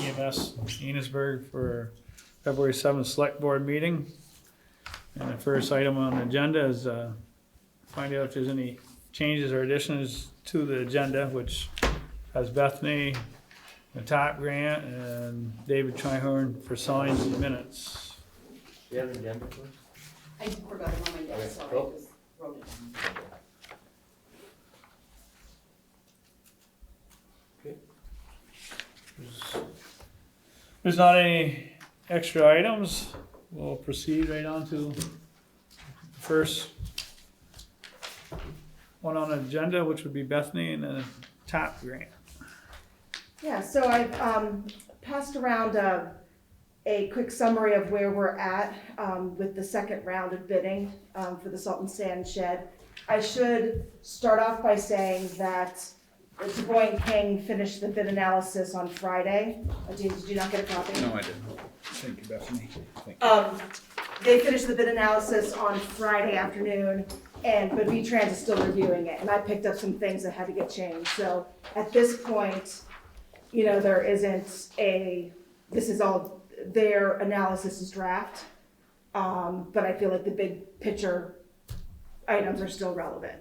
EMS Enosburgh for February 7th Select Board meeting. And the first item on the agenda is find out if there's any changes or additions to the agenda, which has Bethany, the top grant, and David Trihorn for signs and minutes. Do you have an agenda for us? I forgot it on my desk, so I just wrote it down. There's not any extra items. We'll proceed right on to the first one on the agenda, which would be Bethany and the top grant. Yeah, so I've passed around a quick summary of where we're at with the second round of bidding for the salt and sand shed. I should start off by saying that Dubois and King finished the bid analysis on Friday. Did you not get a copy? No, I didn't. Thank you, Bethany. Thank you. They finished the bid analysis on Friday afternoon, but V-Trans is still reviewing it, and I picked up some things that had to get changed. So at this point, you know, there isn't this is all, their analysis is draft, but I feel like the big picture items are still relevant.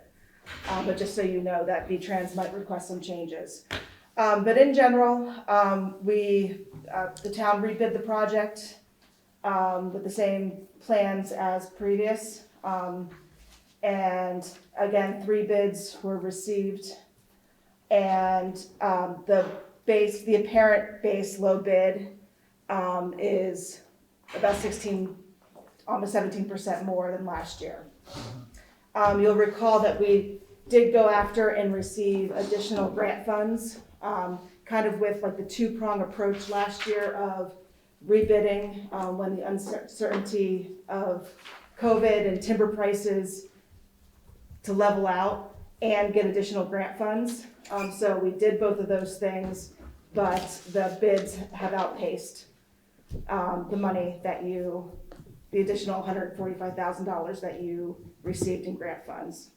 But just so you know that V-Trans might request some changes. But in general, the town rebid the project with the same plans as previous. And again, 3 bids were received. And the apparent base low bid is about almost 17% more than last year. You'll recall that we did go after and receive additional grant funds, kind of with like the 2-prong approach last year of rebidding when the uncertainty of COVID and timber prices to level out and get additional grant funds. So we did both of those things, but the bids have outpaced the money that the additional $145,000 that you received in grant funds.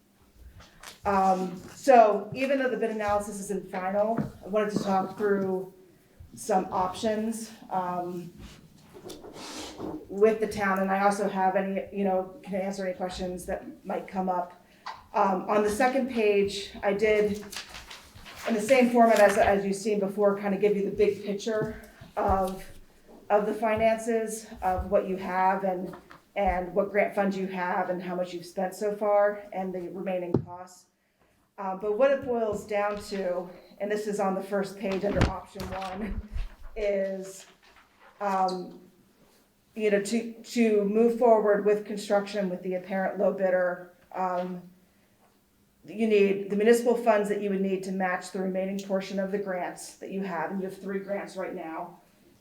So even though the bid analysis isn't final, I wanted to talk through some options with the town, and I also have can answer any questions that might come up. On the second page, I did, in the same format as you've seen before, kind of give you the big picture of the finances, of what you have and what grant funds you have and how much you've spent so far and the remaining costs. But what it boils down to, and this is on the first page under option 1, is to move forward with construction with the apparent low bidder. You need the municipal funds that you would need to match the remaining portion of the grants that you have, and you have 3 grants right now,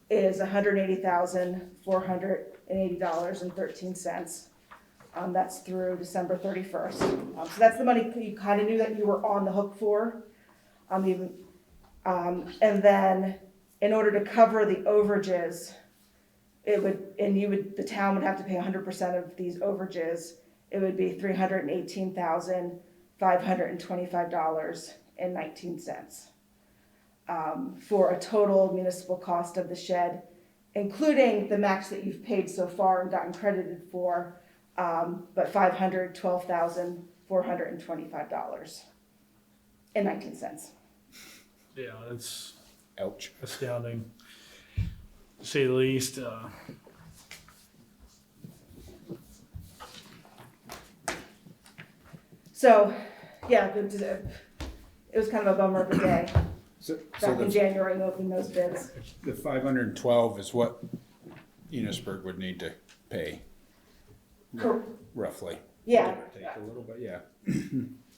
is $180,480.13. That's through December 31st. So that's the money you kind of knew that you were on the hook for. And then in order to cover the overages, the town would have to pay 100% of these overages. It would be $318,525.19. For a total municipal cost of the shed, including the match that you've paid so far and gotten credited for, but $512,425.19. Yeah, that's Ouch. astounding, to say the least. So, yeah, it was kind of a bummer of a day back in the January opening those bids. 512 is what Enosburgh would need to pay, roughly. Yeah. Give or take a little bit, yeah.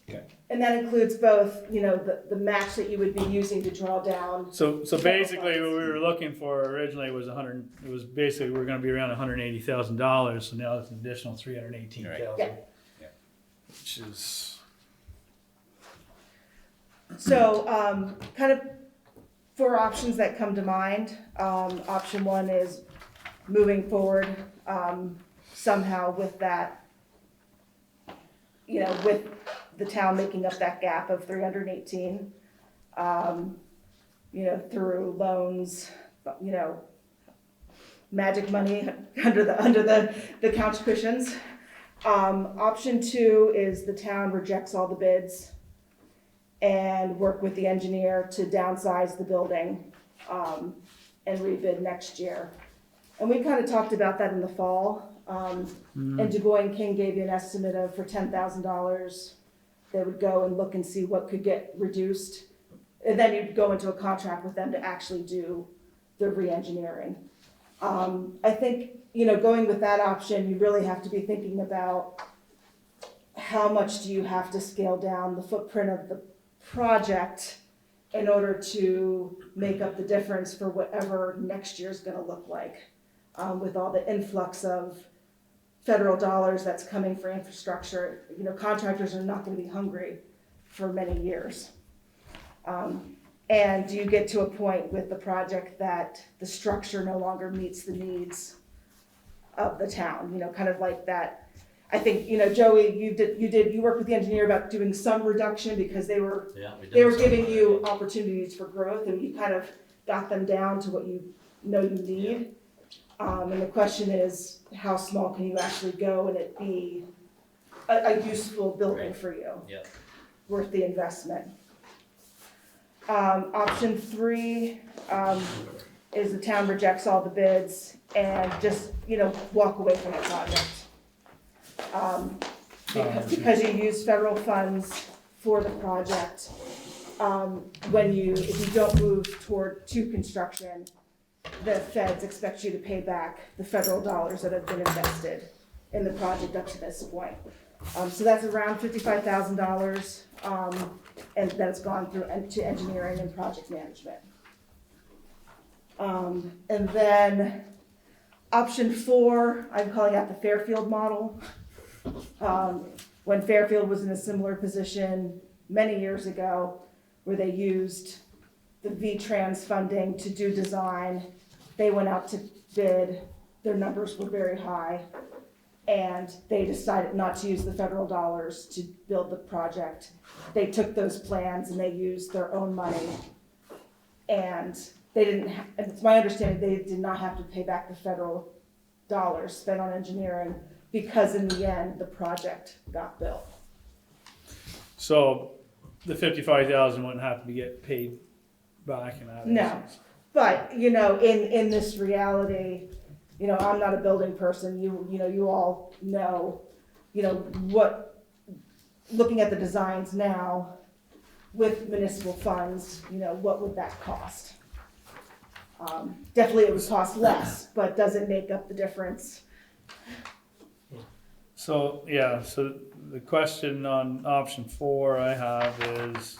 Okay. And that includes both, the match that you would be using to draw down. So basically, what we were looking for originally was basically we were going to be around $180,000. So now it's an additional $318,000, Yeah. which is So, kind of 4 options that come to mind. Option 1 is moving forward somehow with that, with the town making up that gap of 318, through loans, you know, magic money under the couch cushions. Option 2 is the town rejects all the bids and work with the engineer to downsize the building, and rebid next year. And we kind of talked about that in the fall. And Du Bois and King gave you an estimate of, for $10,000, they would go and look and see what could get reduced. And then you'd go into a contract with them to actually do the re-engineering. I think, you know, going with that option, you really have to be thinking about how much do you have to scale down the footprint of the project in order to make up the difference for whatever next year's gonna look like, with all the influx of federal dollars that's coming for infrastructure. You know, contractors are not gonna be hungry for many years. And do you get to a point with the project that the structure no longer meets the needs of the town? You know, kind of like that. I think, you know, Joey, you worked with the engineer about doing some reduction because they were giving you opportunities for growth, and you kind of got them down to what you know you need. And the question is, how small can you actually go and it be a useful building for you? Yep. Worth the investment. Option 3 is the town rejects all the bids and just, you know, walk away from the project. Because you use federal funds for the project, if you don't move to construction, the feds expect you to pay back the federal dollars that have been invested in the project up to this point. So that's around $55,000, and that's gone through to engineering and project management. And then option 4, I'm calling out the Fairfield model. When Fairfield was in a similar position many years ago, where they used the V-Trans funding to do design, they went out to bid, their numbers were very high, and they decided not to use the federal dollars to build the project. They took those plans and they used their own money, and they didn't, and it's my understanding they did not have to pay back the federal dollars spent on engineering, because in the end, the project got built. So the 55,000 wouldn't have to get paid back in that No. instance. But, you know, in this reality, you know, I'm not a building person, you know, you all know, you know, what, looking at the designs now with municipal funds, you know, what would that cost? Definitely it would cost less, but does it make up the difference? So, yeah, so the question on option 4 I have is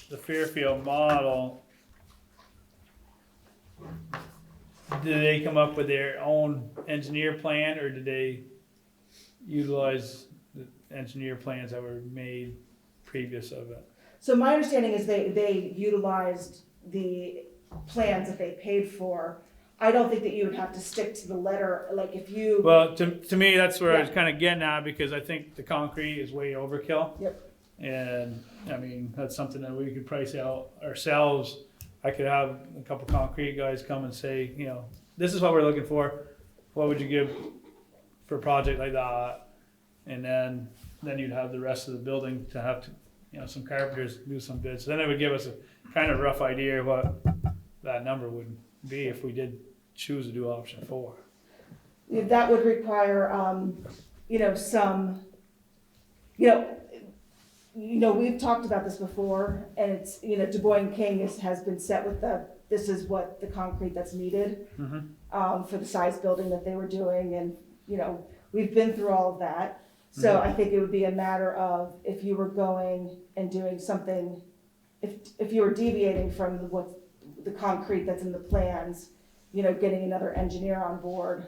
the Fairfield model. Did they come up with their own engineer plan, or did they utilize the engineer plans that were made previous of it? So my understanding is they utilized the plans that they paid for. I don't think that you would have to stick to the letter, like if you. Well, to me, that's where I was Yeah. kind of getting at, because I think the concrete is way overkill. Yep. And, I mean, that's something that we could price out ourselves. I could have a couple concrete guys come and say, you know, this is what we're looking for. What would you give for a project like that? And then you'd have the rest of the building to have to, you know, some carpenters do some bids. So then it would give us a kind of rough idea of what that number would be if we did choose to do option 4. That would require, you know, some, you know, we've talked about this before, and it's, you know, Du Bois and King has been set with this is what the concrete that's needed, for the size building that they were doing, and, you know, we've been through all of that. So I think it would be a matter of, if you were going and doing something, if you were deviating from the concrete that's in the plans, you know, getting another engineer on board,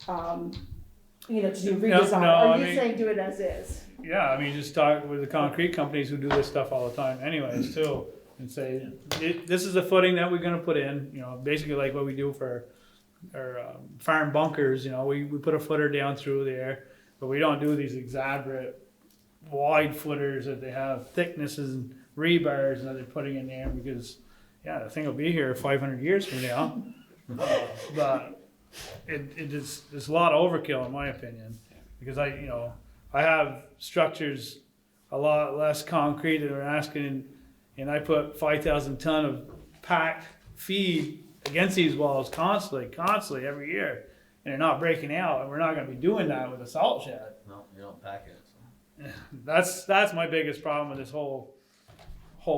you know, to do redesign. Are you saying do it as is? Yeah, I mean, just talk with the concrete companies who do this stuff all the time anyways too, and say, this is the footing that we're gonna put in, you know, basically like what we do for our farm bunkers, you know, we put a footer down through there, but we don't do these exaggerate wide footers that they have thicknesses rebars that they're putting in there because, yeah, the thing will be here 500 years from now. But it's a lot of overkill in my opinion, because I have structures a lot less concrete than we're asking, and I put 5,000 ton of packed feed against these walls constantly every year, and they're not breaking out, and we're not gonna be doing that with a salt shed. No, you don't pack it, so. That's my biggest problem with this whole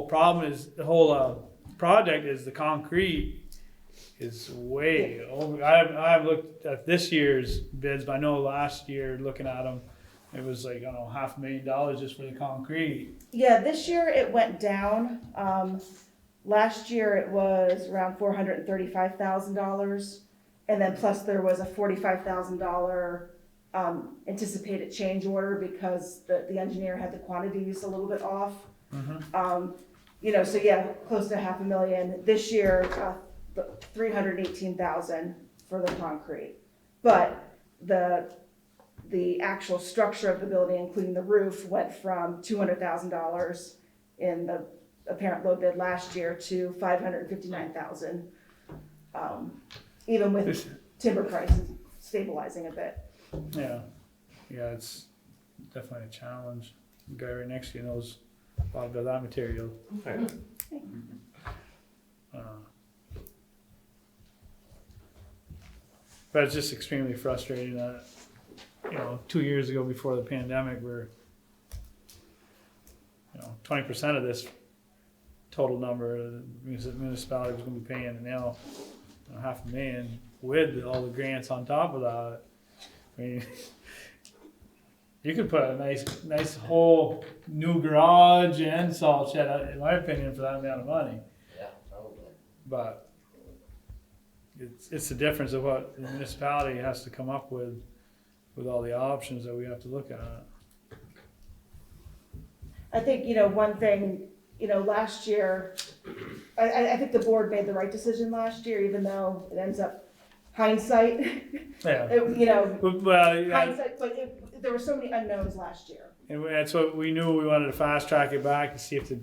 problem is the whole project is the concrete is way over. I've looked at this year's bids, but I know last year looking at them, it was like, I don't know, $500,000 just for the concrete. Yeah, this year it went down. Last year it was around $435,000. And then plus there was a $45,000 anticipated change order because the engineer had the quantities a little bit off. So yeah, close to $500,000. This year, $318,000 for the concrete. But the actual structure of the building, including the roof, went from $200,000 in the apparent low bid last year to $559,000. Even with timber prices stabilizing a bit. Yeah, it's definitely a challenge. The guy right next to you knows a lot about that material. But it's just extremely frustrating that, 2 years ago before the pandemic, we're, 20% of this total number the municipality was gonna be paying, and now $500,000 with all the grants on top of that. I mean, you could put a nice whole new garage and salt shed, in my opinion, for that amount of money. Yeah, probably. But it's the difference of what the municipality has to come up with all the options that we have to look at. I think, one thing, last year, I think the board made the right decision last year, even though it ends up hindsight. Yeah. Well, yeah, Hindsight, but there were so many unknowns last year. and that's what we knew. We wanted to fast track it back to see if the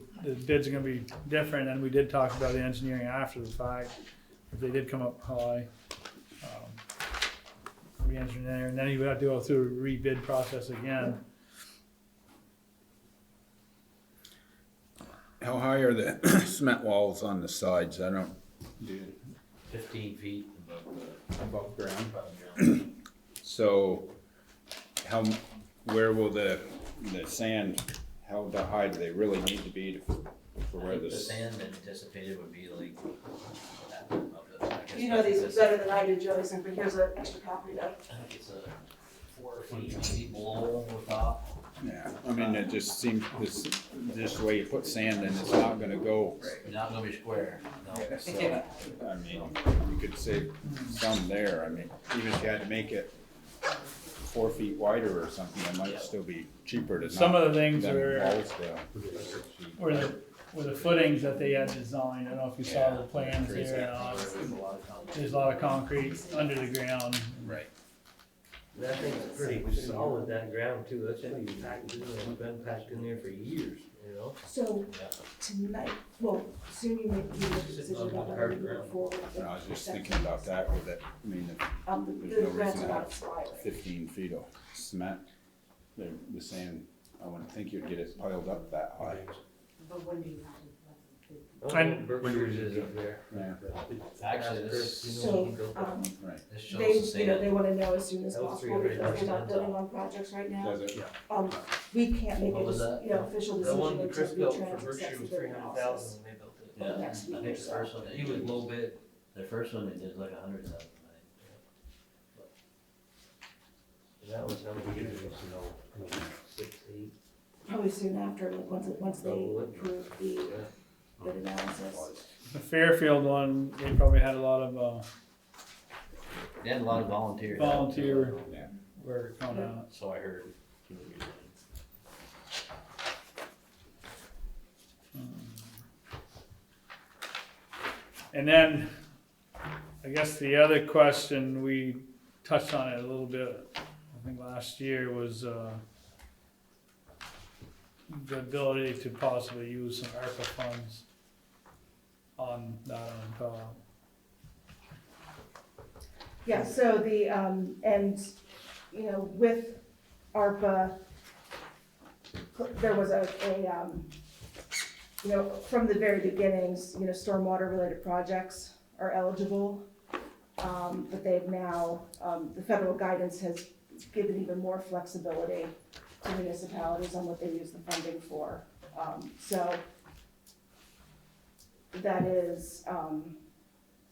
bids are going to be different. And we did talk about the engineering after the fact, if they did come up high. Re-engineer, and then you have to go through a re-bid process again. How high are the cement walls on the sides? I don't do 15 feet above ground. above ground. So where will the sand, how high do they really need to be for where The this? sand anticipated would be like that, up to, I guess You know these that's- better than I do, Joey, so here's an extra copy though. I think it's 4 feet, maybe below the top. Yeah, I mean, it just seems, this way you put sand in, it's not gonna go. You're not gonna be square, no. So, I mean, you could save some there. I mean, even if you had to make it 4 feet wider or something, it might still be cheaper to not. Some of the things them are walls down. were the footings that they had designed. I don't know if you saw the plans here. There's a lot of concrete. There's a lot of concrete under the ground. Right. That thing's pretty solid, that ground too, that's gonna be packed in there, it's been packed in there for years, So tonight, well, soon you make the decision about whether you move forward. And I was just thinking about that with it. I mean, The there's no grants reason are to not have expiring. 15 feet of cement. The sand, I wouldn't think you'd get it piled up that high. But when do you have And- Berkshire's is up there. Yeah, Actually, this, So, right. this shows they, the sand. they wanna know as soon as That was possible because we're not 300%. building on projects right now. Does it? We can't make What was a, that? official That decision one that Chris until built V-Trans for Berkshire accepts was the bid 300,000 analysis. when they built it. Yeah, next I week think or the so. first one, He was low bid. the first one they did like 100,000, I think. That was how many years ago, 6, 8. Probably soon after, like once they Probably. approve the bid analysis. The Fairfield one, they probably had a lot of They had a lot of volunteers. volunteer Yeah. work on that. So I heard. And then, I guess the other question, we touched on it a little bit, I think last year, was, the ability to possibly use some ARPA funds on that on top. Yeah, so the, and, you know, with ARPA, there was you know, from the very beginnings, you know, stormwater related projects are eligible. But they've now, the federal guidance has given even more flexibility to municipalities on what they use the funding for. So that is,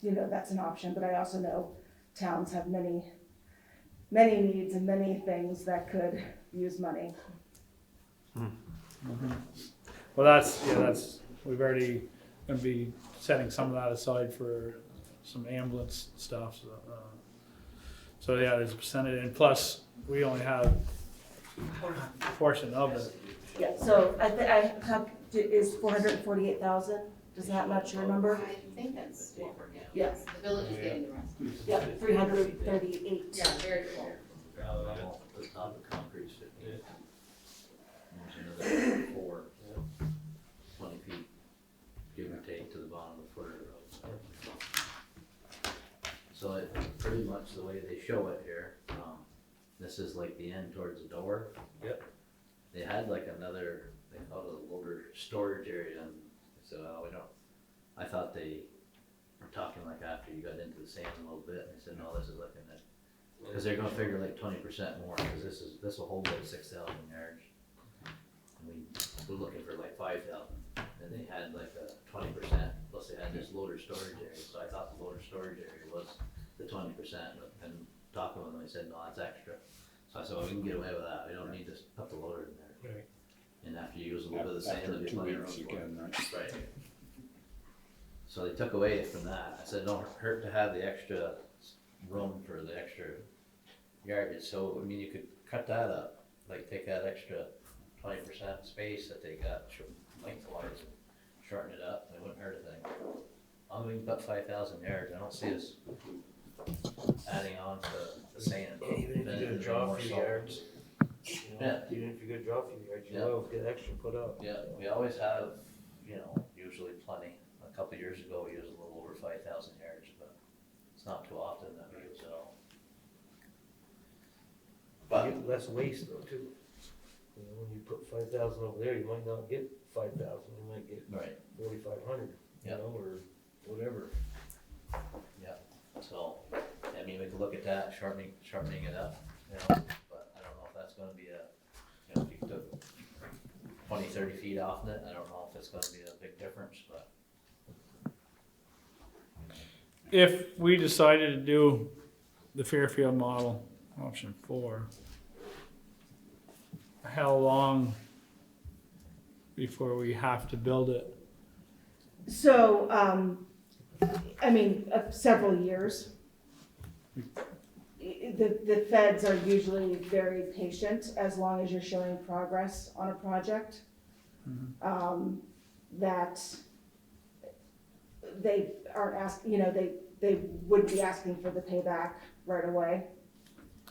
you know, that's an option, but I also know towns have many needs and many things that could use money. Well, that's, we've already gonna be setting some of that aside for some ambulance stuff, so yeah, there's a percentage, and plus, we only have a portion of it. Yeah, so I have, is 448,000, does that match your number? I think that's what we're getting. Yes. The village is getting the rest. Yep, 338. Yeah, very cool. Gravel, the top of concrete's 50. There's another 4, 20 feet, give or take, to the bottom of the foot of the road. So it, pretty much the way they show it here, this is like the end towards the door. Yep. They had like another, they called it a loader storage area, and so we don't, I thought they were talking like after you got into the sand a little bit, and they said, no, this is like in it. Cause they're gonna figure like 20% more, cause this will hold like 6,000 yards. And we're looking for like 5,000, and they had like a 20%, plus they had this loader storage area, so I thought the loader storage area was the 20%, but then talking with them, they said, no, that's extra. So I said, well, we can get away with that, we don't need to put the loader in there. Right. And after you use a little bit of the sand, After it'll be 2 plenty of weeks room you for it. can, right? Right. So they took away from that. I said, don't hurt to have the extra room for the extra yardage. So, I mean, you could cut that up, like take that extra 20% space that they got lengthwise and shorten it up. It wouldn't hurt a thing. I'm going to put 5,000 yards. I don't see us adding on to the sand. Even if Then you're gonna it'd be draw a more few salt. yards, you know, Yeah. even if you're gonna draw a few yards, you Yeah. will get extra put up. Yeah, we always have, you know, usually plenty. A couple of years ago, we used a little over 5,000 yards, but it's not too often that we use it all. But, You get less waste though too. You know, when you put 5,000 over there, you might not get 5,000, you might get right, 4,500, you Yeah. know, or whatever. so, I mean, we could look at that, sharpening it up, you know, but I don't know if that's gonna be you know, if you took 20, 30 feet off of it, I don't know if it's gonna be a big difference, but. If we decided to do the Fairfield model, option 4, how long before we have to build it? So, I mean, several years. The feds are usually very patient as long as you're showing progress on a project. That they aren't asking, you know, they would be asking for the payback right away.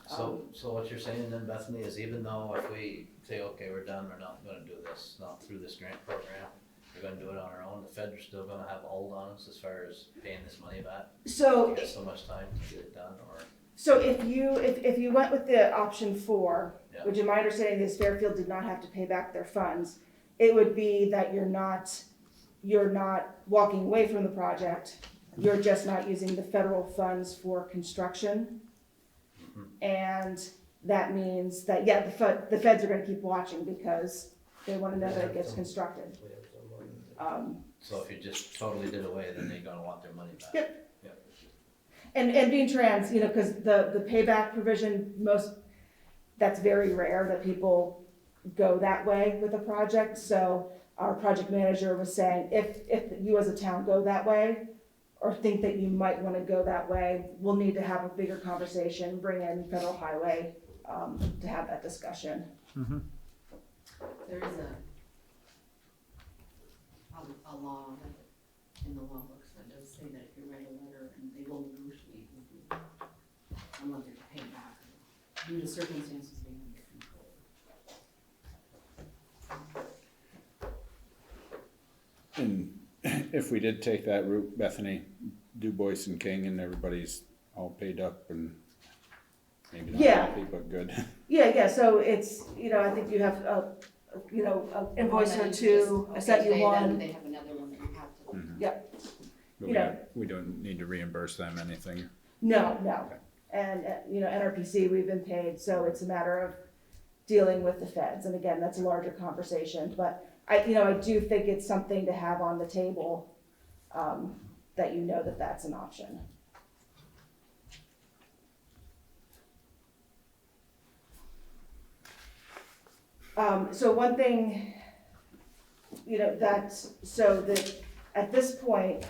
So what you're saying then, Bethany, is even though if we say, okay, we're done, we're not gonna do this, not through this grant program, we're gonna do it on our own, the feds are still gonna have a hold on us as far as paying this money back? So, You got so much time to get it done, or? so if you went with the option 4, Yeah. which in my understanding is Fairfield did not have to pay back their funds, it would be that you're not walking away from the project, you're just not using the federal funds for construction. And that means that, yeah, the feds are gonna keep watching because they wanna know that it gets constructed. We have some money. So if you just totally did away, then they're gonna want their money back? Yep. And being trans, you know, cause the payback provision, that's very rare that people go that way with a project. So our project manager was saying, if you as a town go that way, or think that you might wanna go that way, we'll need to have a bigger conversation, bring in federal highway, to have that discussion. There is a law in the law books that does say that if you write a letter and they will negotiate with you, unless you're paid back, due to circumstances beyond your control. if we did take that route, Bethany, Du Bois and King, and everybody's all paid up and maybe not Yeah. happy, but good. Yeah, so it's, I think you have, invoice One or that two, you I just- sent okay, you then one. They have another one that you have to. Mhm. Yeah. But You know. we don't need to reimburse them anything. No. And, NRPC, we've been paid, so it's a matter of dealing with the feds. And again, that's a larger conversation, but I do think it's something to have on the table, that that's an option. So one thing, at this point,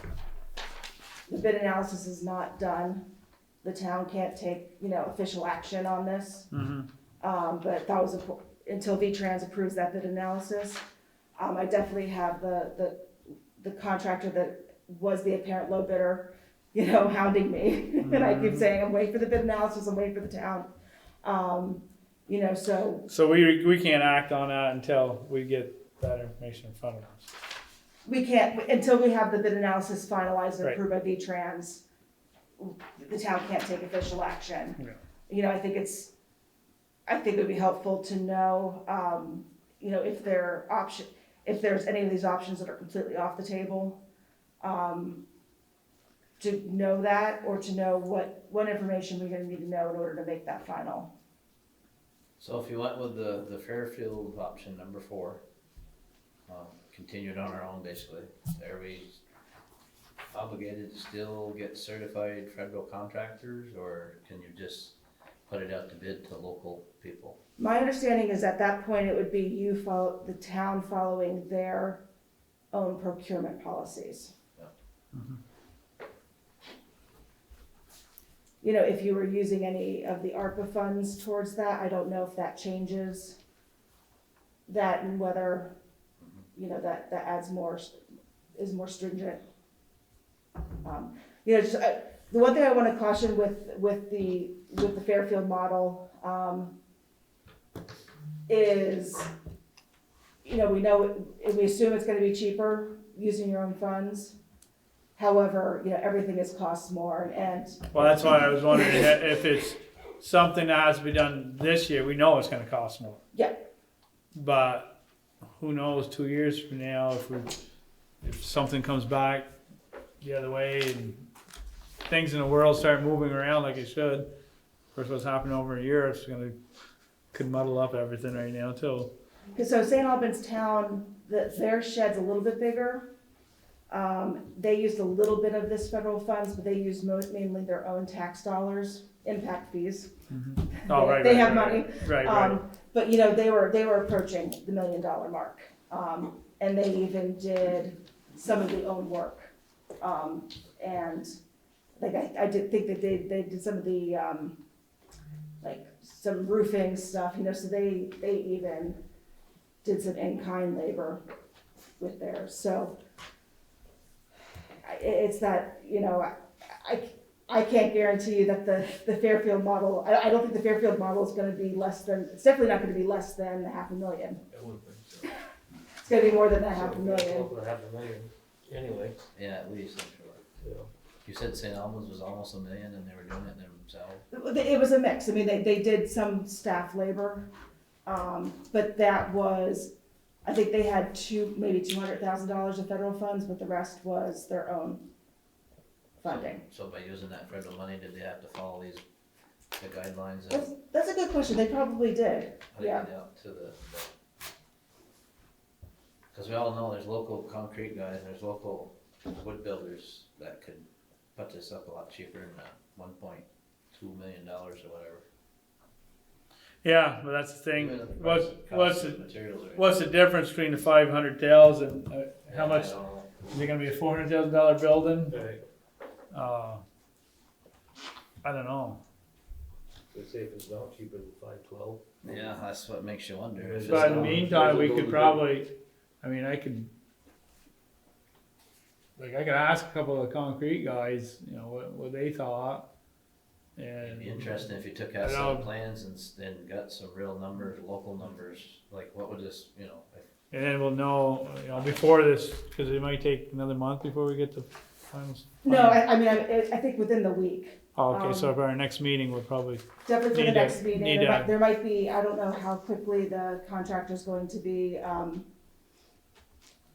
the bid analysis is not done. The town can't take, official action on this. But that was until V-Trans approves that bid analysis. I definitely have the contractor that was the apparent low bidder, hounding me. And I keep saying, I'm waiting for the bid analysis, I'm waiting for the town. So So we can't act on that until we get that information in front of us. we can't, until we have the bid analysis finalized and Right. approved by V-Trans, the town can't take official action. Yeah. I think it would be helpful to know, if if there's any of these options that are completely off the table, to know that, or to know what information we're gonna need to know in order to make that final. So if you went with the Fairfield option number 4, continued on our own basically, are we obligated to still get certified federal contractors, or can you just put it out to bid to local people? My understanding is at that point, it would be the town following their own procurement policies. If you were using any of the ARPA funds towards that, I don't know if that changes that, and whether, that adds is more stringent. The one thing I wanna caution with the Fairfield model, is, we assume it's gonna be cheaper using your own funds. However, everything is costs more, and Well, that's why I was wondering if it's something that has to be done this year. We know it's gonna cost more. Yeah. But who knows, 2 years from now, if something comes back the other way and things in the world start moving around like it should. Of course, what's happening over in Europe could muddle up everything right now too. so St. Albans Town, their shed's a little bit bigger. They used a little bit of this federal funds, but they used mainly their own tax dollars, impact fees. Oh, right, They right, have right, money. Right. But they were approaching the $1 million mark. And they even did some of the own work. And like I did think that they did some of the, like some roofing stuff, so they even did some in-kind labor with theirs. So it's that, I can't guarantee you that the Fairfield model, I don't think the Fairfield model is gonna be it's definitely not gonna be less than $500,000. I wouldn't think so. It's gonna be more than that So, $500,000. we'll have $1 million anyway, Yeah, at least, I'm sure. so. You said St. Albans was almost $1 million and they were doing it themselves? It was a mix. I mean, they did some staff labor, but that was, I think they had maybe $200,000 of federal funds, but the rest was their own funding. So by using that federal money, did they have to follow the guidelines of That's a good question. They probably did. putting Yeah. it out to the because we all know there's local concrete guys, there's local wood builders that could put this up a lot cheaper than $1.2 million or whatever. Yeah, but that's the thing. Even if the price What's of the materials are- what's the difference between the 500,000? How Yeah, much I don't know. is it gonna be? A $400,000 building? Right, I don't know. let's say if it's not cheaper than 512. Yeah, that's what makes you wonder. If But in it's the not- meantime, we could probably, I could ask a couple of the concrete guys, what they thought. It'd And be interesting if you took out I some know. plans and got some real numbers, local numbers, like what would this, And then we'll know, before this, cause it might take another month before we get the finals. No, I mean, I think within the week. Oh, okay, so for our next meeting, we'll probably, Definitely for the Need to- next meeting, need to- there might be, I don't know how quickly the contractor's going to be,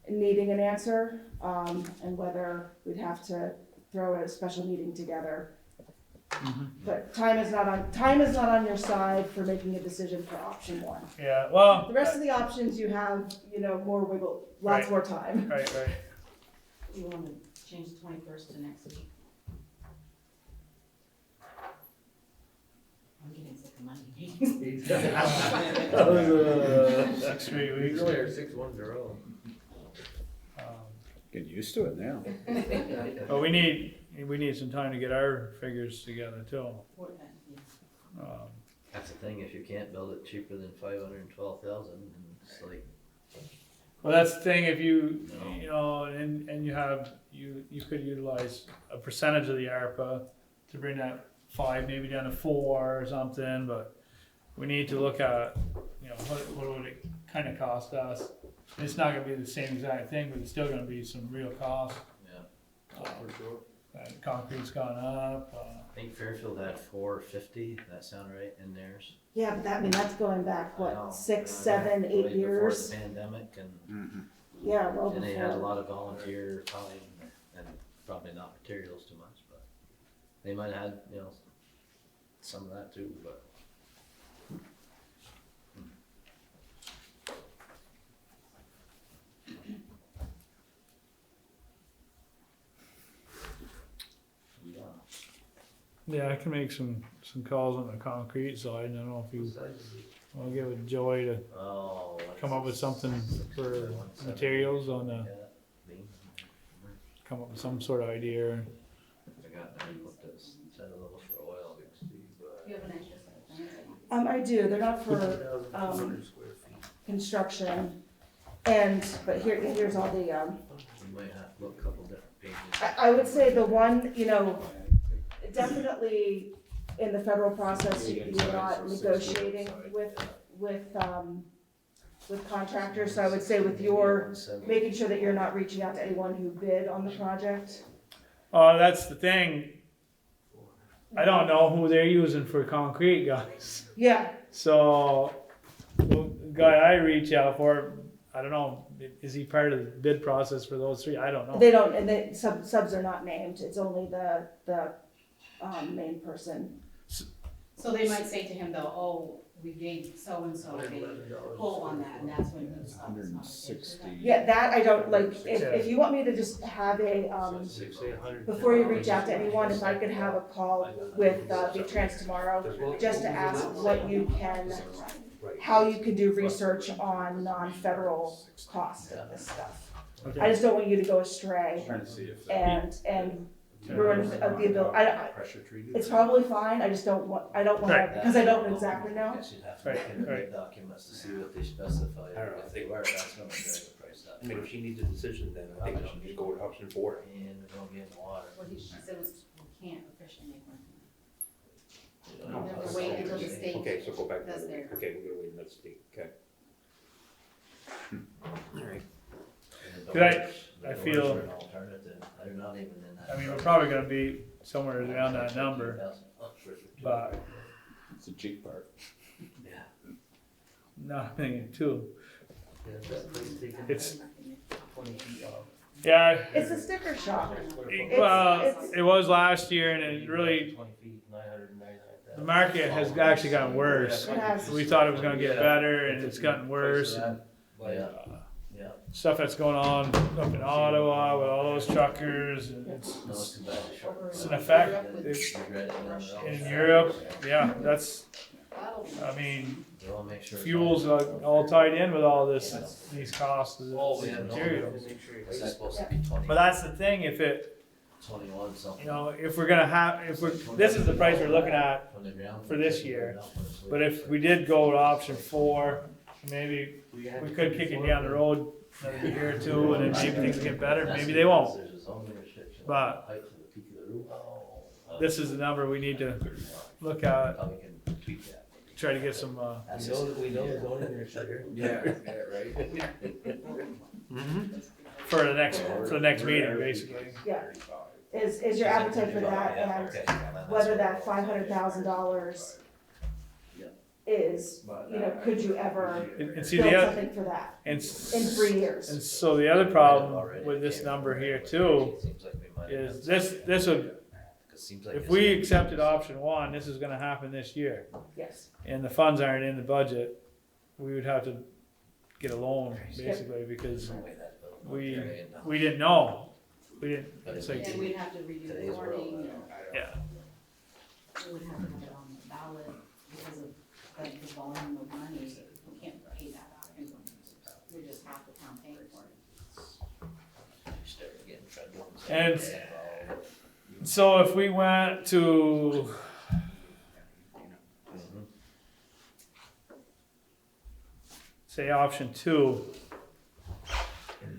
needing an answer, and whether we'd have to throw a special meeting together. But time is not on your side for making a decision for option one. yeah, well. The rest of the options you have, more wiggle, lots Right. more time. Right, You wanna change the 21st to next week? I'm getting sick of Monday meetings. Six straight We weeks. only are 6 months in a row. Getting used to it now. But we need some time to get our figures together too. Um, That's the thing, if you can't build it cheaper than 512,000, it's like, Well, that's the thing, if you and you could utilize a percentage of the ARPA to bring that 5 maybe down to 4 or something, but we need to look at, what would it kind of cost us? It's not gonna be the same exact thing, but it's still gonna be some real cost. yeah. For sure. And concrete's gone up, I think Fairfield had 450, that sound right, in theirs? Yeah, but that's going back, I know. 6, 7, 8 Way years? Before the pandemic, and Yeah, well and they had a before. lot of volunteer time, and probably not materials too much, but they might have had, some of that too, but. Yeah. yeah, I can make some calls on the concrete side, and I don't know if you wanna get with Joy to Oh. come up with something for materials on the, come up with some sort of idea. I got there, put this, set a little for oil, but. You have an extra set of things. I do, they're not for, 2,200 square feet. construction, but here's all the, We might have to look a couple different pages. I would say the one, definitely in the federal process, you're not negotiating with contractors, so I would say with your, making sure that you're not reaching out to anyone who bid on the project. Oh, that's the thing. I don't know who they're using for concrete, guys. Yeah, So, the guy I reach out for, I don't know, is he part of the bid process for those 3? I don't know. they don't, and subs are not named, it's only the main person. So they might say to him though, oh, we gave so-and-so a $111. pull on that, and that's when he stops. 160. Yeah, that I don't, if you want me to just have a, Say 100. before you reach out to anyone, if I could have a call with V-Trans tomorrow, just to ask what you can, how you can do research on non-federal cost of this stuff. I Okay. just don't want you to go astray Trying to see if and ruin the ability, pressure treated. it's probably fine, I just don't want, Right. because I don't exactly know. Guess you'd have to Right, look into the right. documents to see what they specify, I don't know. if they were, that's gonna drag the price up. I mean, if she needs a decision, then I think we should just go with option 4. And we're gonna be in the water. What she said was, we can't officially make one. You We know, have to wait until the state Okay, so go back. does theirs. Okay, we're gonna wait another state, okay. Alright. and the Could I- doors- the I doors feel- are an alternative, they're not even in that. I mean, we're probably gonna be somewhere around that number, but It's a cheap part. Yeah. not thinking too. Yeah, that place taken It's, 20 feet off. yeah, It's a sticker shock. well, it's- it was last year and it really, 20 feet, 999,000. the market has actually gotten worse. It has. We thought it was gonna get better and it's gotten worse. And Yeah, yeah, stuff that's going on up in Ottawa with all those truckers and no, it's it's too bad the short. it's an effect. It's Regret it down the road. in Europe, yeah, that's, I mean, We wanna make sure. it's fuel's not- all tied in with all this, these costs of Oh, this yeah, no, materials. Make sure you It's wait. supposed to be 20, But that's the thing, if it, 21 something. if we're gonna have, this is the price we're looking at, From the ground. for this year. but if we did go with option 4, maybe we could kick it down the road another year or 2, and then maybe things get better, maybe they won't. There's a zoning restriction. But Height to the peak of the roof. this is the number we need to look at. How we can tweak that. try to get some, We know the zoning administrator. Yeah, right. for the next meeting, basically. Yeah, is your appetite for that, Yeah, and okay. Well, then whether that's that $500,000 Yeah. is, could you ever And see, build the other, something for that and, in 3 years? and so the other problem with this number here too, Seems like we might have is done this would, something. 'Cause it seems like if it's- we accepted option one, this is gonna happen this year, Yes, and the funds aren't in the budget, we would have to get a loan, basically, because No way that bill- we, we didn't know. We didn't, But it's it's like, And we'd have to redo the Today's world, warning, and yeah, we would have to have it on the ballot because of the volume of money, we can't pay that out. We just have the town paying for it. Start getting federal And- involved. so if we went to, Mhm. say, option two,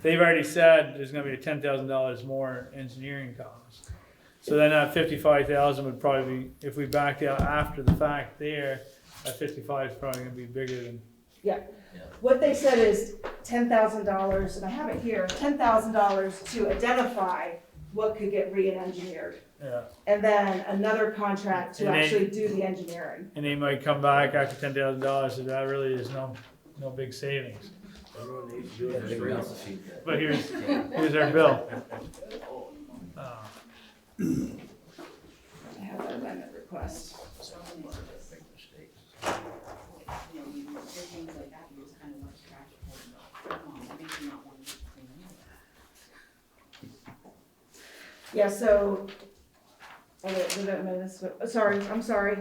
they've already said there's gonna be $10,000 more engineering costs. So then that 55,000 would probably be, if we backed out after the fact there, that 55 is probably gonna be bigger than, what they said is $10,000, and I have it here, $10,000 to identify what could get re-engineered. yeah. And then another contract to And they- actually do the engineering. And they might come back after $10,000, and that really is no big savings. Everyone needs to do it. Everybody else is feeding that. But here's our bill. I have that amendment request. Big mistakes. You know, you hear things like that, you just kind of want to scratch your head and go, it makes you not want to clean it. Yeah, so, sorry, I'm sorry,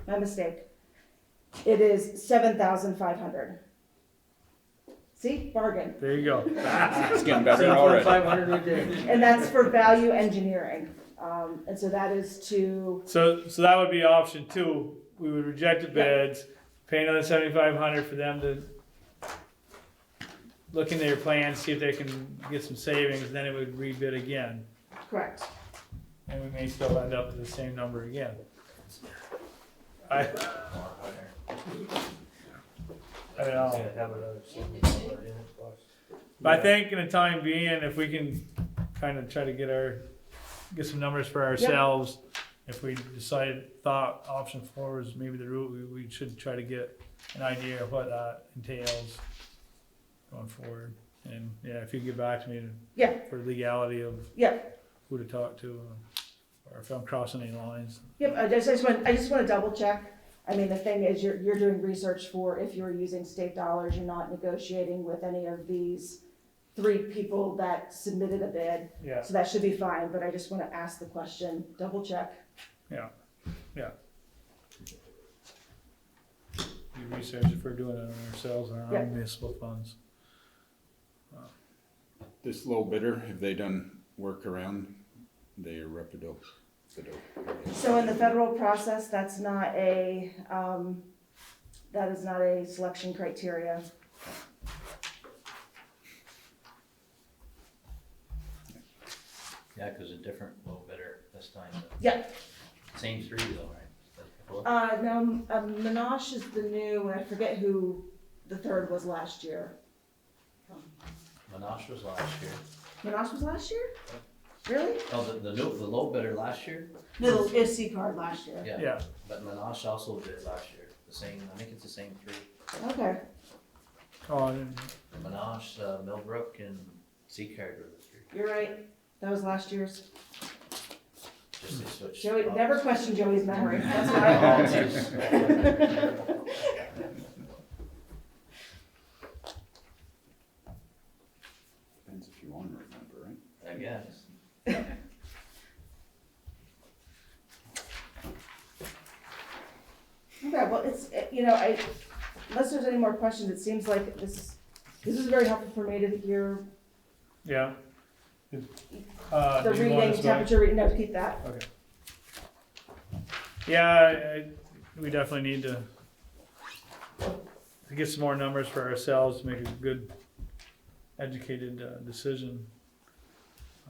my mistake. It is 7,500. See, bargain. There you go. It's getting better already. 500 a day. And that's for value engineering. And so that is to, So that would be option two. We would reject the bids, pay another 7,500 for them to look into their plans, see if they can get some savings, then it would rebid again. correct. And we may still end up with the same number again. I don't know. Have another $70 in it plus. But I think in the time being, if we can kind of try to get some numbers for ourselves, if we thought option four was maybe the route, we should try to get an idea of what that entails going forward. And yeah, if you get back to me Yeah, for legality of yeah, who to talk to, or if I'm crossing any lines. yep, I just want to double check. I mean, the thing is, you're doing research for if you're using state dollars, you're not negotiating with any of these 3 people that submitted a bid. Yeah, So that should be fine, but I just want to ask the question, double check. do research if we're doing it on ourselves or our Yeah. own municipal funds. This low bidder, have they done work around, they are reputable? So in the federal process, that is not a selection criteria. Yeah, cause a different, little better this time. Yeah. Same 3 though, right? No, Minash is the new, and I forget who the third was last year. Monash was last year. Minash was last year? Really? Oh, the low bidder last year? No, it was C-Card last year. Yeah. Yeah, But Monash also did last year. The same, I think it's the same 3. Okay, oh, and Monash, Millbrook, and Seacard were the 3. you're right. That was last year's. Just they switched. Joey, spots. never question Joey's memory. That's my fault. Depends if you want to remember, right? I guess. Okay, well, unless there's any more questions, it seems like this is very helpful for me to hear yeah. the Do you want reading, this one? temperature reading, no, keep that. Okay. Yeah, we definitely need to get some more numbers for ourselves to make a good, educated decision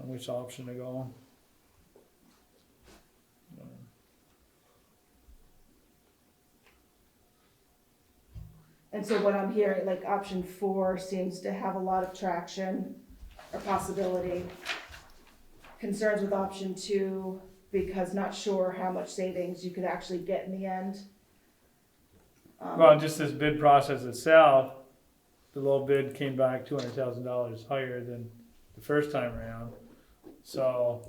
on which option to go. And so what I'm hearing, like option 4 seems to have a lot of traction or possibility. Concerns with option 2, because not sure how much savings you could actually get in the end. Well, just this bid process itself, the low bid came back $200,000 higher than the first time around. So,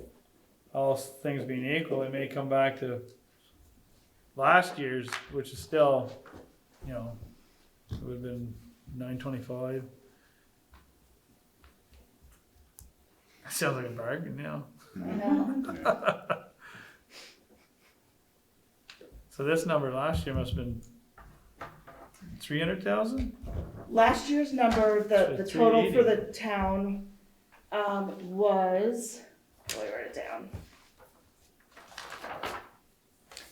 all things being equal, it may come back to last year's, which is still, you know, it would have been $925. That sounds like a bargain, yeah. I know. Yeah. So this number last year must have been 300,000? Last year's number, the So total for 380. the town, was, let me write it down.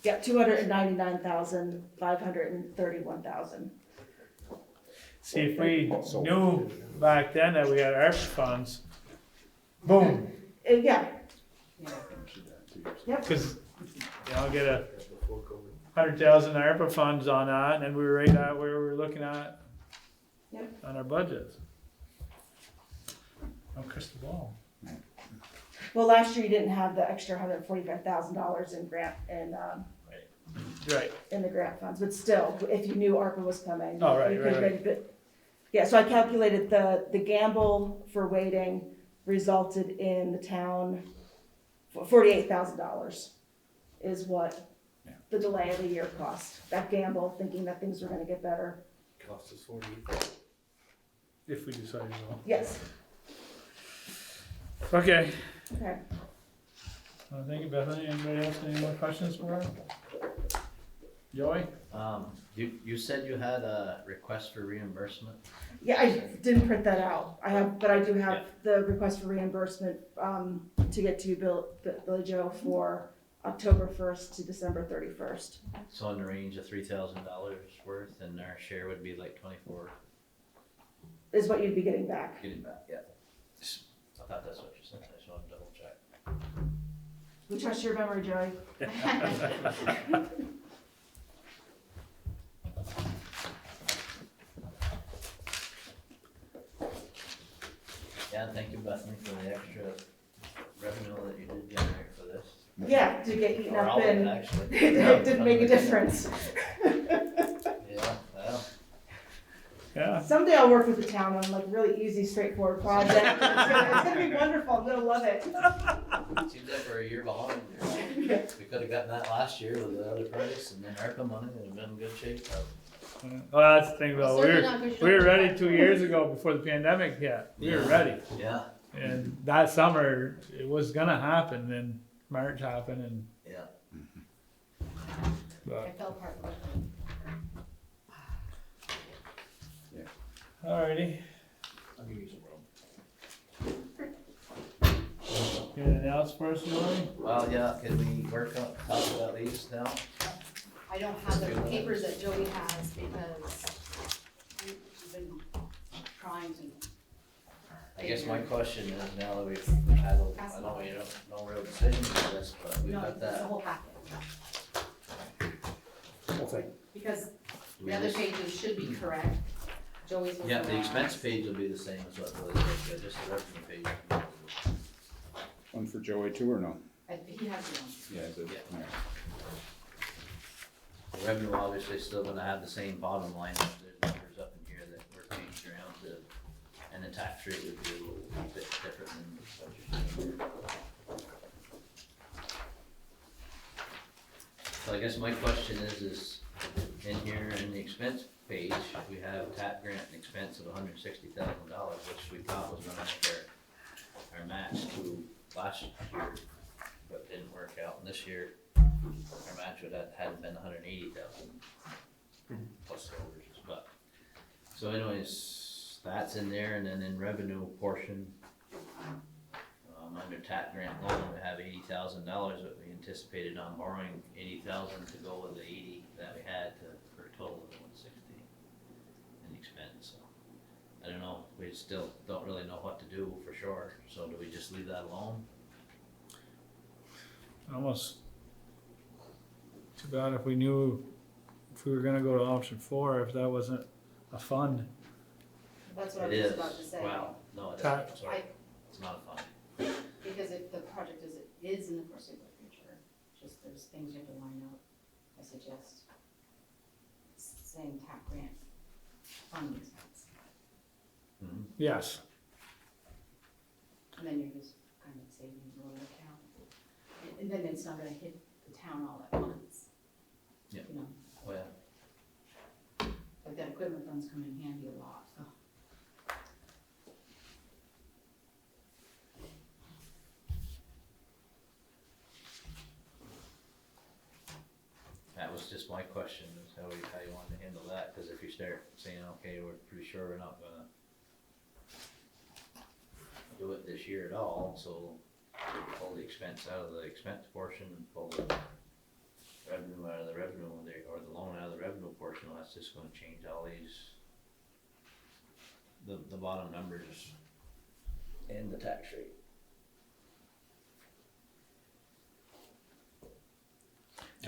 Yeah, 299,000, 531,000. See, if we knew back then that we had ARPA funds, boom, Yeah, because, you know, get 100,000 ARPA funds on that, and then we were right at where we were looking at Yep. on our budget. No crystal ball. well, last year you didn't have the extra $145,000 in grant, Right, in the grant funds, but still, if you knew ARPA was coming. Oh, right, you could right. maybe- Yeah, so I calculated the gamble for waiting resulted in the town, $48,000 is what Yeah. the delay of the year cost. That gamble, thinking that things were gonna get better. Cost us 40. if we decided to. Yes, Okay, okay. thank you, Bethany. Anybody else, any more questions for her? Joey? You said you had a request for reimbursement? Yeah, I didn't print that out. But I do have the request for reimbursement, to get to Billy Joe for October 1st to December 31st. So in the range of $3,000 worth, and our share would be like 24, Is what you'd be getting back. getting back, yeah. I thought that's what you said, I just wanted to double check. We trust your memory, Joey. Yeah, and thank you, Bethany, for the extra revenue that you did generate for this. Yeah, to get eaten Or up all of it, and actually. it didn't make a difference. Yeah, well, Yeah, Someday I'll work with the town on like really easy, straightforward project. It's gonna be wonderful. I'm gonna love it. seems like we're a year behind here. We could've gotten that last year with the other price, and then ARPA money would have been in good shape. well, that's the thing, though, Certainly not gonna show we were up. ready 2 years ago before the pandemic hit. We were ready. Yeah, And that summer, it was gonna happen, then March happened and, yeah. I but, fell apart. alrighty. I'll give you some room. Anything else for us, Joey? Well, yeah, can we talk about these now? I don't have the papers that Joey has because we've been trying to. I guess my question is, now that we've had, I know we don't, no real decision for this, but we've No, got it's the that. whole packet. Whole thing. Because Do the we other just- pages should be correct. Joey's was Yeah, the wrong. expense page will be the same as what Billy did, just the revenue page. One for Joey too, or no? He has one. Yeah, is it? Yeah. Alright. The revenue obviously still gonna have the same bottom line, but there's numbers up in here that were changed around to, and the tax rate would be a little bit different than what you're seeing here. So I guess my question is in here in the expense page, we have TAP grant and expense of $160,000, which we thought was gonna make our match to last year, but didn't work out, and this year, our match would have had been 180,000 plus the overages, but, so anyways, that's in there, and then in revenue portion, under TAP grant loan, we have $80,000 that we anticipated on borrowing, 80,000 to go with the 80 that we had for a total of 160 in expense, so. I don't know, we still don't really know what to do for sure, so do we just leave that alone? Almost too bad if we knew if we were gonna go to option 4, if that wasn't a fund. That's what I It was is, just about to say. well, no, it Ta- isn't, sorry, it's not a fund. Because if the project is in the foreseeable future, just there's things you have to line up. I suggest saying TAP grant fund expense, Mhm. Yes, and then you're just kind of saving a little account. And then it's not gonna hit the town all at once. Yeah. You know, Oh, yeah. like that equipment funds come in handy a lot, so. That was just my question, is how you wanted to handle that, cause if you start saying, okay, we're pretty sure we're not gonna do it this year at all, so pull the expense out of the expense portion, and pull the revenue out of the revenue, or the loan out of the revenue portion, well, that's just gonna change all these, the bottom numbers and the tax rate.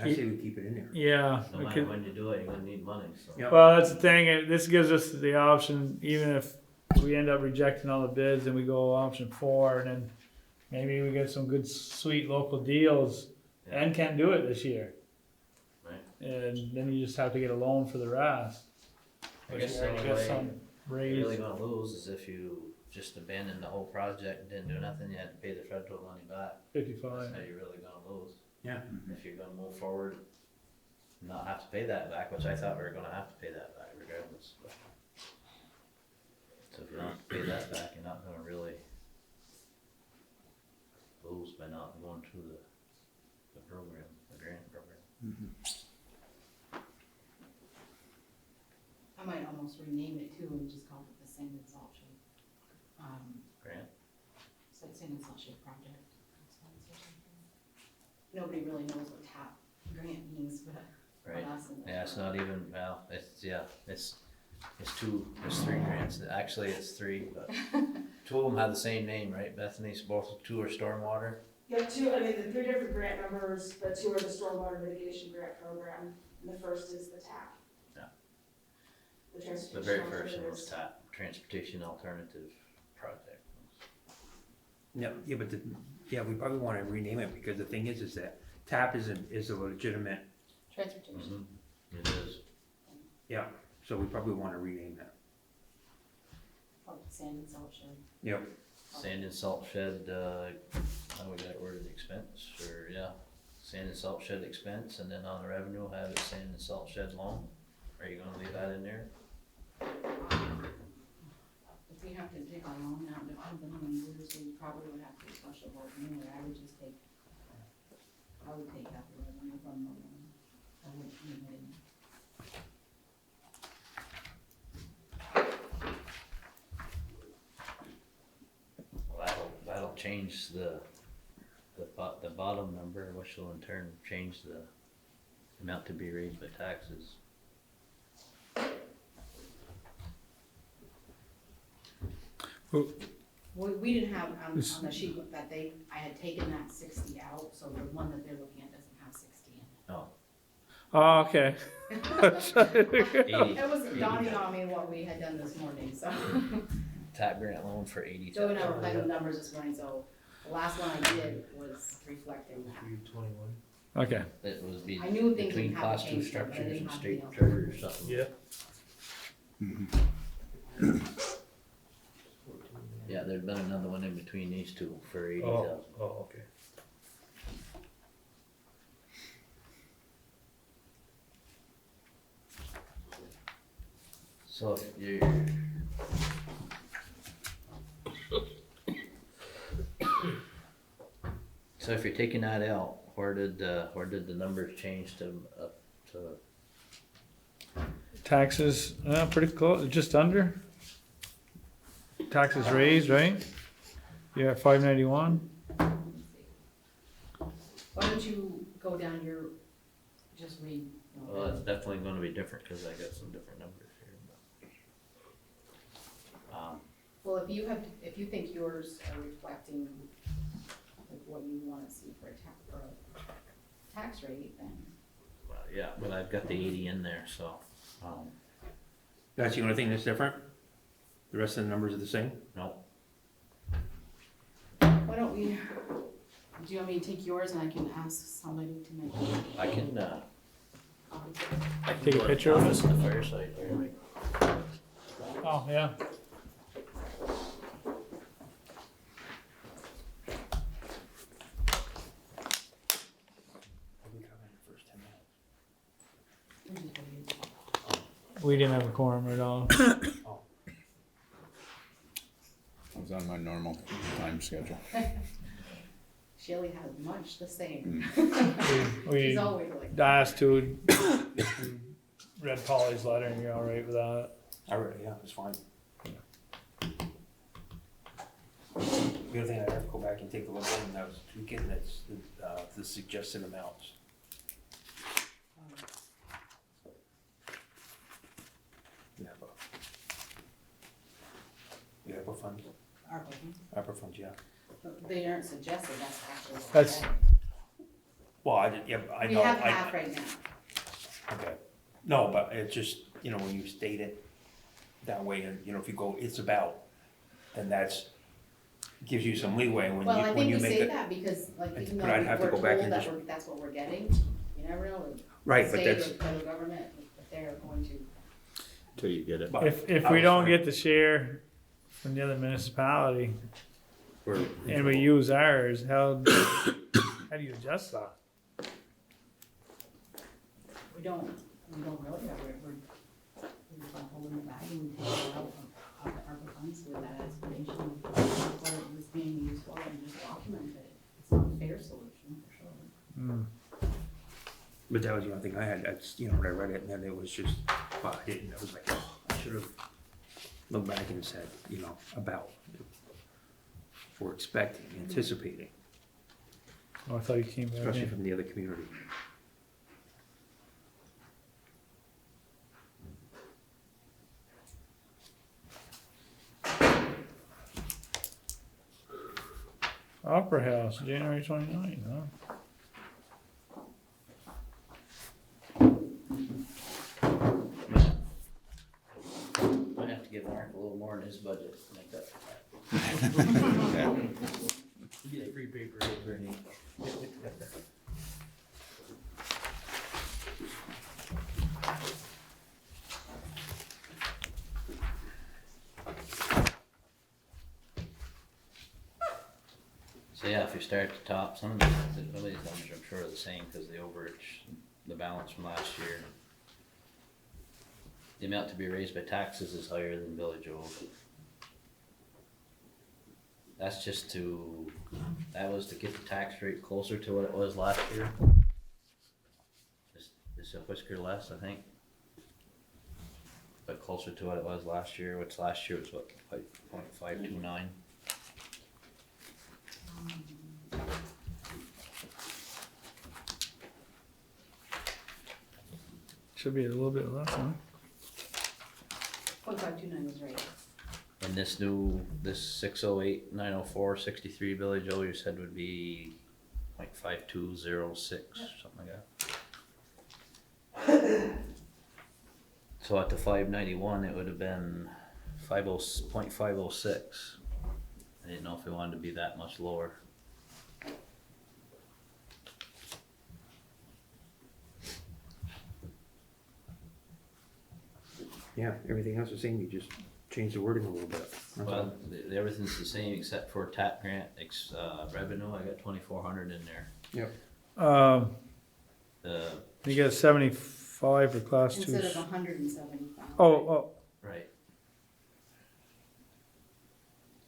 I say we keep it in there. yeah. No we matter could- when you do it, you're gonna need money, so. Yeah. Well, that's the thing, this gives us the option, even if we end up rejecting all the bids and we go option 4, and then maybe we get some good, sweet local deals and can do it this year. Right. And then you just have to get a loan for the rest. I guess the Or only get way some you're raise. really gonna lose is if you just abandon the whole project and didn't do nothing, you had to pay the federal money back. That's 55. how you're really gonna lose. Yeah. If you're gonna move forward, and not have to pay that back, which I thought we were gonna have to pay that back regardless. But so if you don't have to pay that back, you're not gonna really lose by not going through the program, the grant program. I might almost rename it too and just call it the sand and salt shed. Grant? It's like sand and salt shed project. expense or something. Nobody really knows what TAP grant means, but Right. us and. Yeah, it's not even, well, it's 3 grants, actually it's 3, but 2 of them have the same name, right, Bethany, so both 2 are stormwater? You have two, I mean, the 3 different grant numbers, the 2 are the stormwater mitigation grant program, and the first is the TAP. Yeah. The transportation. The very first one alternatives. was TAP, Transportation Alternative Project. No, yeah, but we probably wanna rename it, because the thing is that TAP is a legitimate, Transportation. It is. yeah, so we probably wanna rename that. Oh, sand and salt shed. Yep. Sand and salt shed, how we got it worded, expense, or, yeah, sand and salt shed expense, and then on the revenue, have it sand and salt shed loan? Are you gonna leave that in there? If we have to take a loan out, depends on how many years, we probably would have to do special vote anyway. I would take out the revenue from the loan. I wouldn't leave it in. Well, that'll change the bottom number, which will in turn change the amount to be raised by taxes. We didn't have, on This- the sheet that I had taken that 60 out, so the one that they're looking at doesn't have 60 in it. Oh, Oh, okay. 80, It was dawning on me what we had done this morning, so. TAP grant loan for 80. Joe and I were playing with numbers this morning, so the last one I did was reflecting that. 321. Okay. It was I knew things between would have class to 2 change, but I structures didn't and have state the charter or something. Yeah. Yeah, there'd been another one in between these two for 80,000. Oh, okay. So if you're. So if you're taking that out, where did the numbers change to, up to, Taxes, pretty close, just under. Taxes raised, right? Yeah, 591. Why don't you go down your, just read. well, it's definitely gonna be different, cause I got some different numbers here, but. Well, if you think yours are reflecting like what you wanna see for a tax rate, then. Well, yeah, but I've got the 80 in there, so, That's the only thing that's different? The rest of the numbers are the same? No, Why don't we, do you want me to take yours and I can ask somebody to make I can, I can Take a go to picture the of it? office on the fire site there, like, Oh, yeah. We didn't have a quorum at all. I was on my normal time schedule. Shelley has much the same. We She's always like. asked to read Polly's letter and you're all right with that? I read it, yeah, it's fine. The other thing I have to go back and take a look at, and that was tweaking, that's the suggested amounts. The ARPA funds, ARPA funds, yeah. They aren't suggested, that's actually. what That's- we're Well, I did, yeah, I getting. know. We have I- half right now. Okay, no, but it's just, you know, when you state it that way, and, you know, if you go, it's about, then that's, gives you some leeway when Well, I you think we make say it. that because like even But though I'd have to we're go told back and that just- that's what we're getting, you never know, like, Right, but state or that's, federal government, if they're going to. Till you get it. but If I we was don't fine. get the share from the other municipality We're- and we use ours, how do you adjust that? We don't really, we're just holding it back and take it out of the ARPA funds with that explanation of what it was being used for and just document it. It's not a fair solution, for sure. But that was the only thing I had, that's, you know, when I read it, and then it was just, well, I didn't, I was like, oh, I should have looked back and said, you know, about, we're expecting, anticipating, Oh, I thought you came back especially in. from the other community. Opera House, January 29th, huh? might have to give Mark a little more in his budget to make that. Get a free paper. So yeah, if you start at the top, some of these numbers I'm sure are the same because they overage the balance from last year. The amount to be raised by taxes is higher than village owed. That's just that was to get the tax rate closer to what it was last year. Just a whisker less, I think. But closer to what it was last year, which last year was what, 0.529? Should be a little bit less, huh? 0.529 is right. And this 608-904 63 village O you said would be 0.5206, something like that. So at the 591, it would have been 0.506. I didn't know if we wanted to be that much lower. Yeah, everything else is the same, you just change the wording a little bit. That's all. Well, everything's the same except for TAP grant revenue. I got 2,400 in there. Yep, You got 75 for class two. Instead of 175. Oh, Right.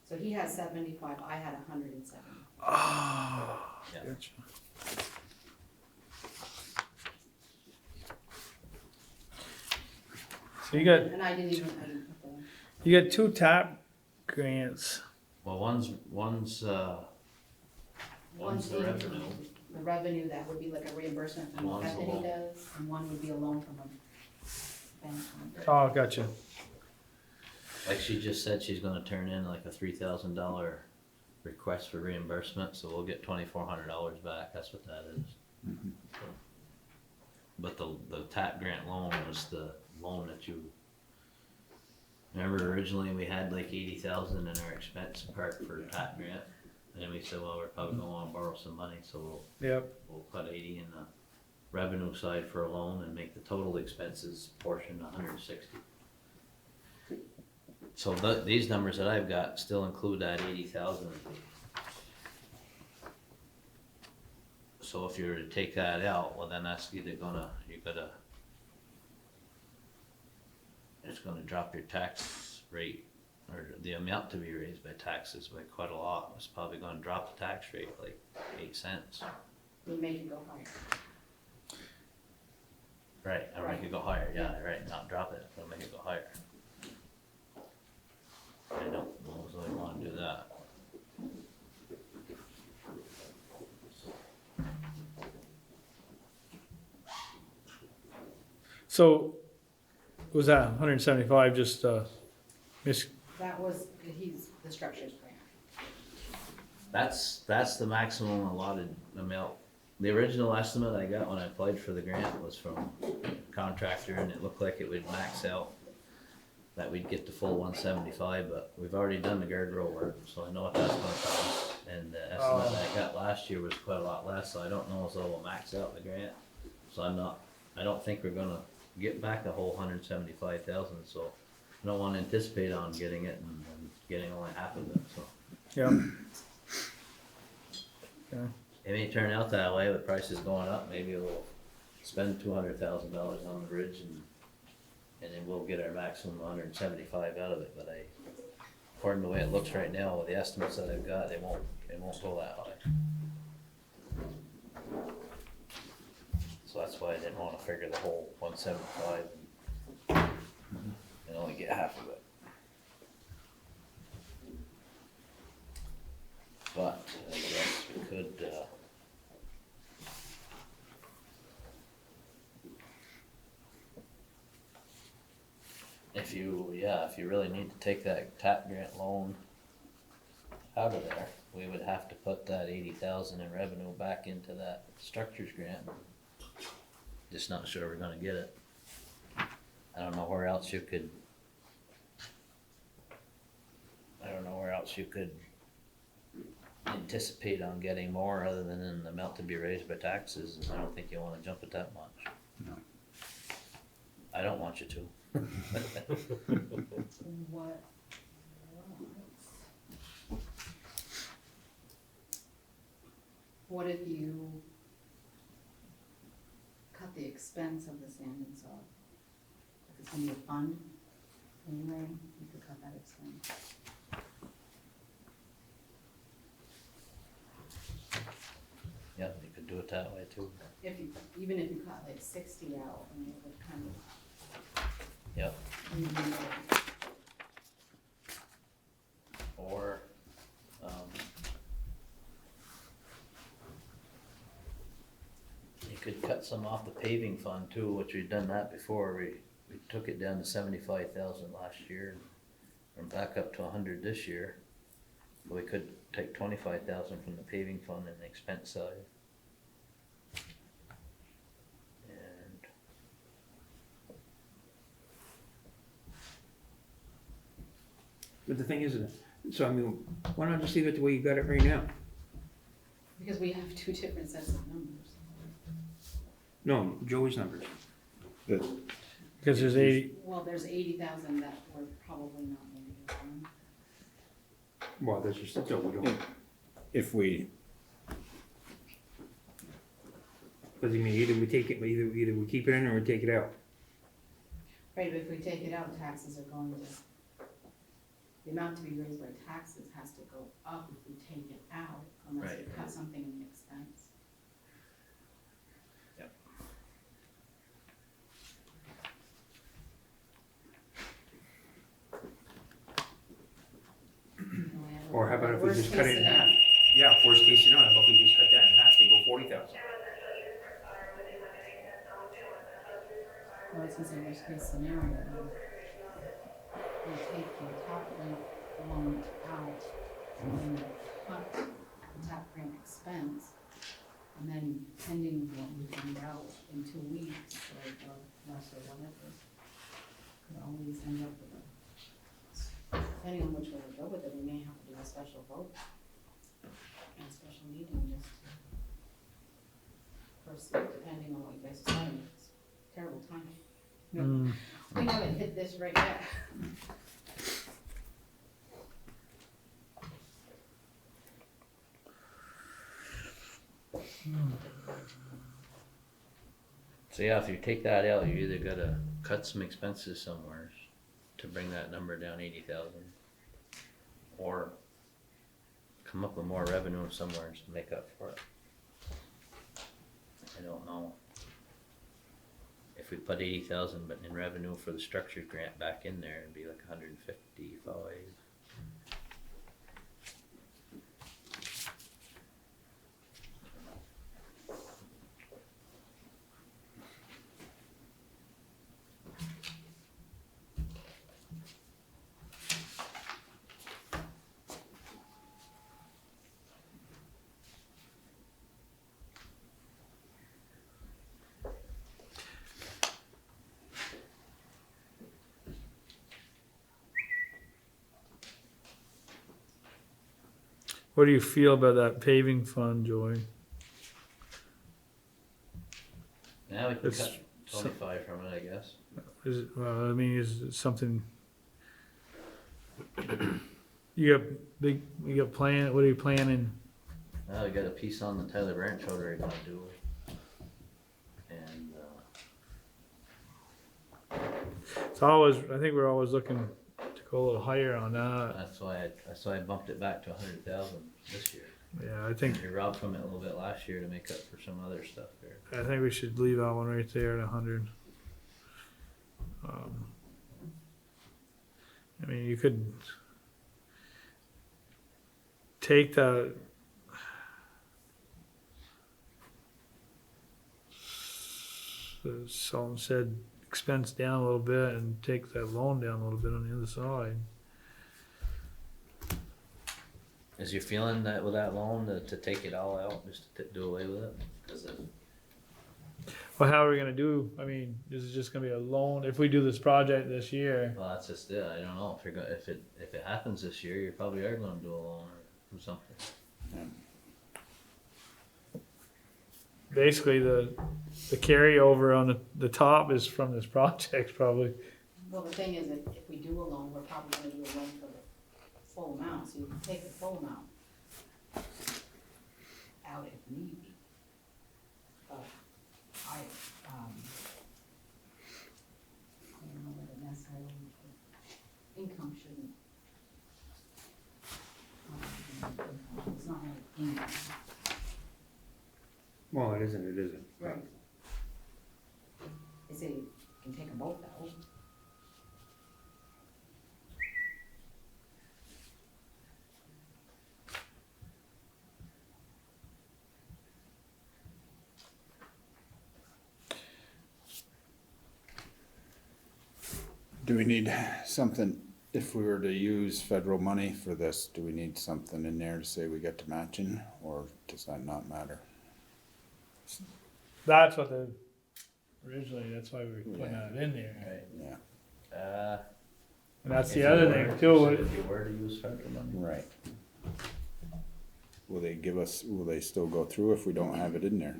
So he has 75, I had 170. Yeah. gotcha. So you got, And I didn't put the, you got two TAP grants. Well, one's the revenue. the revenue that would be like a reimbursement from And what one's a Bethany loan. does, and one would be a loan from a bank. Oh, gotcha. Like she just said, she's gonna turn in like a $3,000 request for reimbursement, so we'll get $2,400 back. That's what that is. But the TAP grant loan was the loan that you Remember originally we had like 80,000 in our expense part for the TAP grant, and then we said, well, we're probably gonna wanna borrow some money, so Yep, we'll put 80 in the revenue side for a loan and make the total expenses portion 160. So these numbers that I've got still include that 80,000. So if you were to take that out, well then that's either it's gonna drop your tax rate, or the amount to be raised by taxes by quite a lot. It's probably gonna drop the tax rate like 8 cents. We make it go higher. Right, or make it go higher, yeah, right, not drop it, but make it go higher. I don't really wanna do that. so, was that 175 just, That was, the structures grant. That's the maximum allotted amount. The original estimate I got when I applied for the grant was from contractor, and it looked like it would max out, that we'd get the full 175, but we've already done the guardrail work, so I know what that's gonna cost. And the estimate I got last year was quite a lot less, so I don't know if we'll max out the grant. So I don't think we're gonna get back the whole 175,000, so I don't wanna anticipate on getting it and getting only half of it, so. yeah. Okay. It may turn out that way with prices going up, maybe we'll spend $200,000 on the bridge and then we'll get our maximum 175 out of it, but according to the way it looks right now, with the estimates that I've got, it won't go that high. So that's why I didn't wanna figure the whole 175 and only get half of it. But I guess we could, if you really need to take that TAP grant loan out of there, we would have to put that 80,000 in revenue back into that structures grant. Just not sure we're gonna get it. I don't know where else you could anticipate on getting more other than in the amount to be raised by taxes, and I don't think you wanna jump it that much. No. I don't want you to. What if you cut the expense of the sand and salt? If it's gonna be a fund anyway, you could cut that expense. Yeah, you could do it that way too. Even if you cut like 60 out, I mean, it would kind of. Yep. Eliminate Or, you could cut some off the paving fund too, which we've done that before. We took it down to 75,000 last year, and back up to 100 this year. We could take 25,000 from the paving fund and the expense side. And But the thing is, so I mean, why not just leave it the way you got it right now? because we have two different sets of numbers. No, Joey's numbers. The- Because there's 80, Well, there's 80,000 that we're probably not going to get on. Well, that's just, so we don't, If we, because I mean, either we take it, either we keep it in or we take it out. Right, but if we take it out, taxes are going to, the amount to be raised by taxes has to go up if we take it out, unless we Right. cut something in the expense. Or how about if we Worst just cut case it in half? scenario. Yeah, worst case scenario, how about if we just cut that in half, they go 40,000. Well, I was gonna say worst case scenario, we take the top rate loan out, and then cut the top grant expense, and then pending what we find out in 2 weeks, or less or whatever, could always end up with a depending on which way we go with it, we may have to do a special vote. And a special meeting just to proceed, depending on what you guys are saying. It's terrible timing. Mm. We haven't hit this right yet. So yeah, if you take that out, you either gotta cut some expenses somewhere to bring that number down 80,000, or come up with more revenue somewhere to make up for it. I don't know. If we put 80,000 but in revenue for the structured grant back in there, it'd be like 155. What do you feel about that paving fund, Joey? Now we can It's cut 25 from it, I guess. Is it, well, I mean, is it something? You got plan, what are you planning? Now we got a piece on the Tyler Branch Road we're gonna do. And, It's always, I think we're always looking to go a little higher on that. that's why I bumped it back to 100,000 this year. Yeah, I think, We robbed from it a little bit last year to make up for some other stuff there. I think we should leave that one right there at 100. I mean, you could take that. Someone said expense down a little bit and take that loan down a little bit on the other side. Is your feeling that with that loan to take it all out, just to do away with it? 'Cause it, Well, how are we gonna do? I mean, is it just gonna be a loan if we do this project this year? well, that's just it. I don't know if you're going if it happens this year, you probably are going to do a loan or something. Basically, the carryover on the top is from this project, probably. Well, the thing is, if we do a loan, we're probably gonna do a loan for the full amount, so you can take the full amount out if need be. But I don't know whether necessarily income shouldn't. It's not really income. Well, it isn't, it isn't. Right. They say you can take them both out. Do we need something, if we were to use federal money for this, do we need something in there to say we get to matching, or does that not matter? That's what originally, that's why we were putting that in there. Right. Yeah, And that's If the you other were- thing too. If you were to use federal money. right. Will they still go through if we don't have it in there?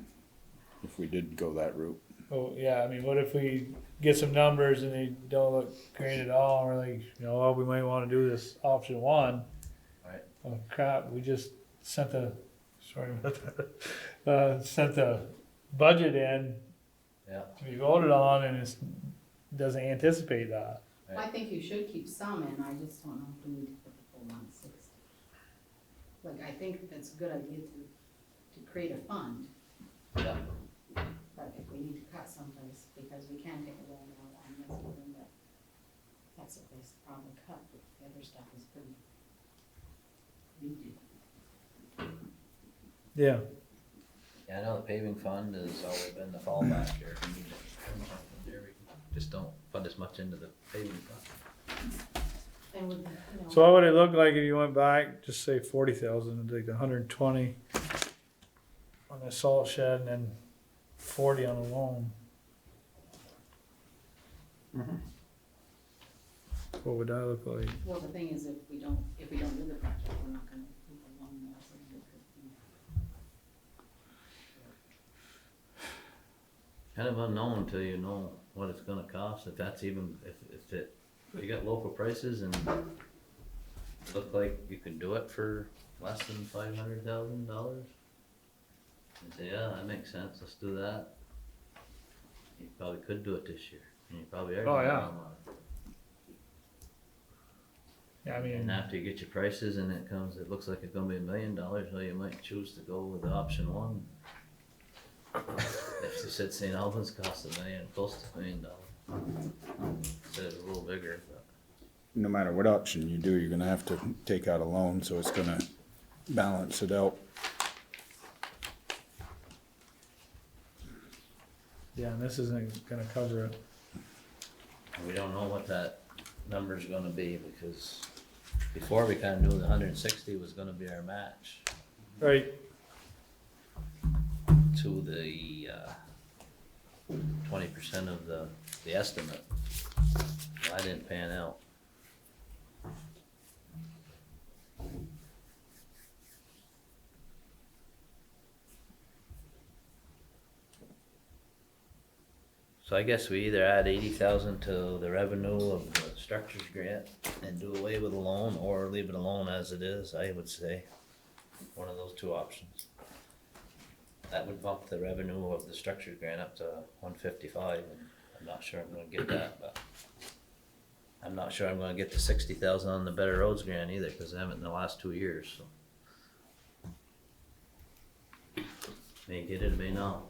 If we did go that route? Oh, yeah, I mean, what if we get some numbers and they don't look great at all, and we're like, well, we might wanna do this option one. Right. Oh crap, we just sent sent the budget in Yeah. to be voted on, and it doesn't anticipate that. I think you should keep some in, I just don't know if we need to put the full 160. Like, I think it's a good idea to create a fund, Yeah. but if we need to cut someplace, because we can take a loan out on this one, but that's a place to probably cut, but the other stuff is pretty needed. Yeah. Yeah, I know the paving fund has always been the fallback here. There we just don't put as much into the paving fund. And with, So what would it look like if you went back, just say 40,000, like 120 on the salt shed, and then 40 on the loan? what would that look like? Well, the thing is, if we don't do the project, we're not gonna move along now, so it could be. Kind of unknown until you know what it's gonna cost, if that's even, if you got local prices and look like you could do it for less than $500,000. And say, yeah, that makes sense, let's do that. You probably could do it this year, and you probably are. Oh, doing yeah. a lot. Yeah, I And mean, after you get your prices and it looks like it's gonna be $1 million, well, you might choose to go with option one. If you said St. Albans costs $1 million, close to $1 million. Said it's a little bigger, but. No matter what option you do, you're gonna have to take out a loan, so it's gonna balance it out. yeah, and this isn't gonna cover it. We don't know what that number's gonna be, because before we kinda knew the 160 was gonna be our match Right, to the 20% of the estimate. Well, that didn't pan out. So I guess we either add 80,000 to the revenue of the structures grant and do away with the loan, or leave it alone as it is, I would say. One of those two options. That would bump the revenue of the structures grant up to 155, and I'm not sure I'm gonna get that, but I'm not sure I'm gonna get the 60,000 on the Better Roads grant either, cause I haven't in the last 2 years, so. May get it, may not.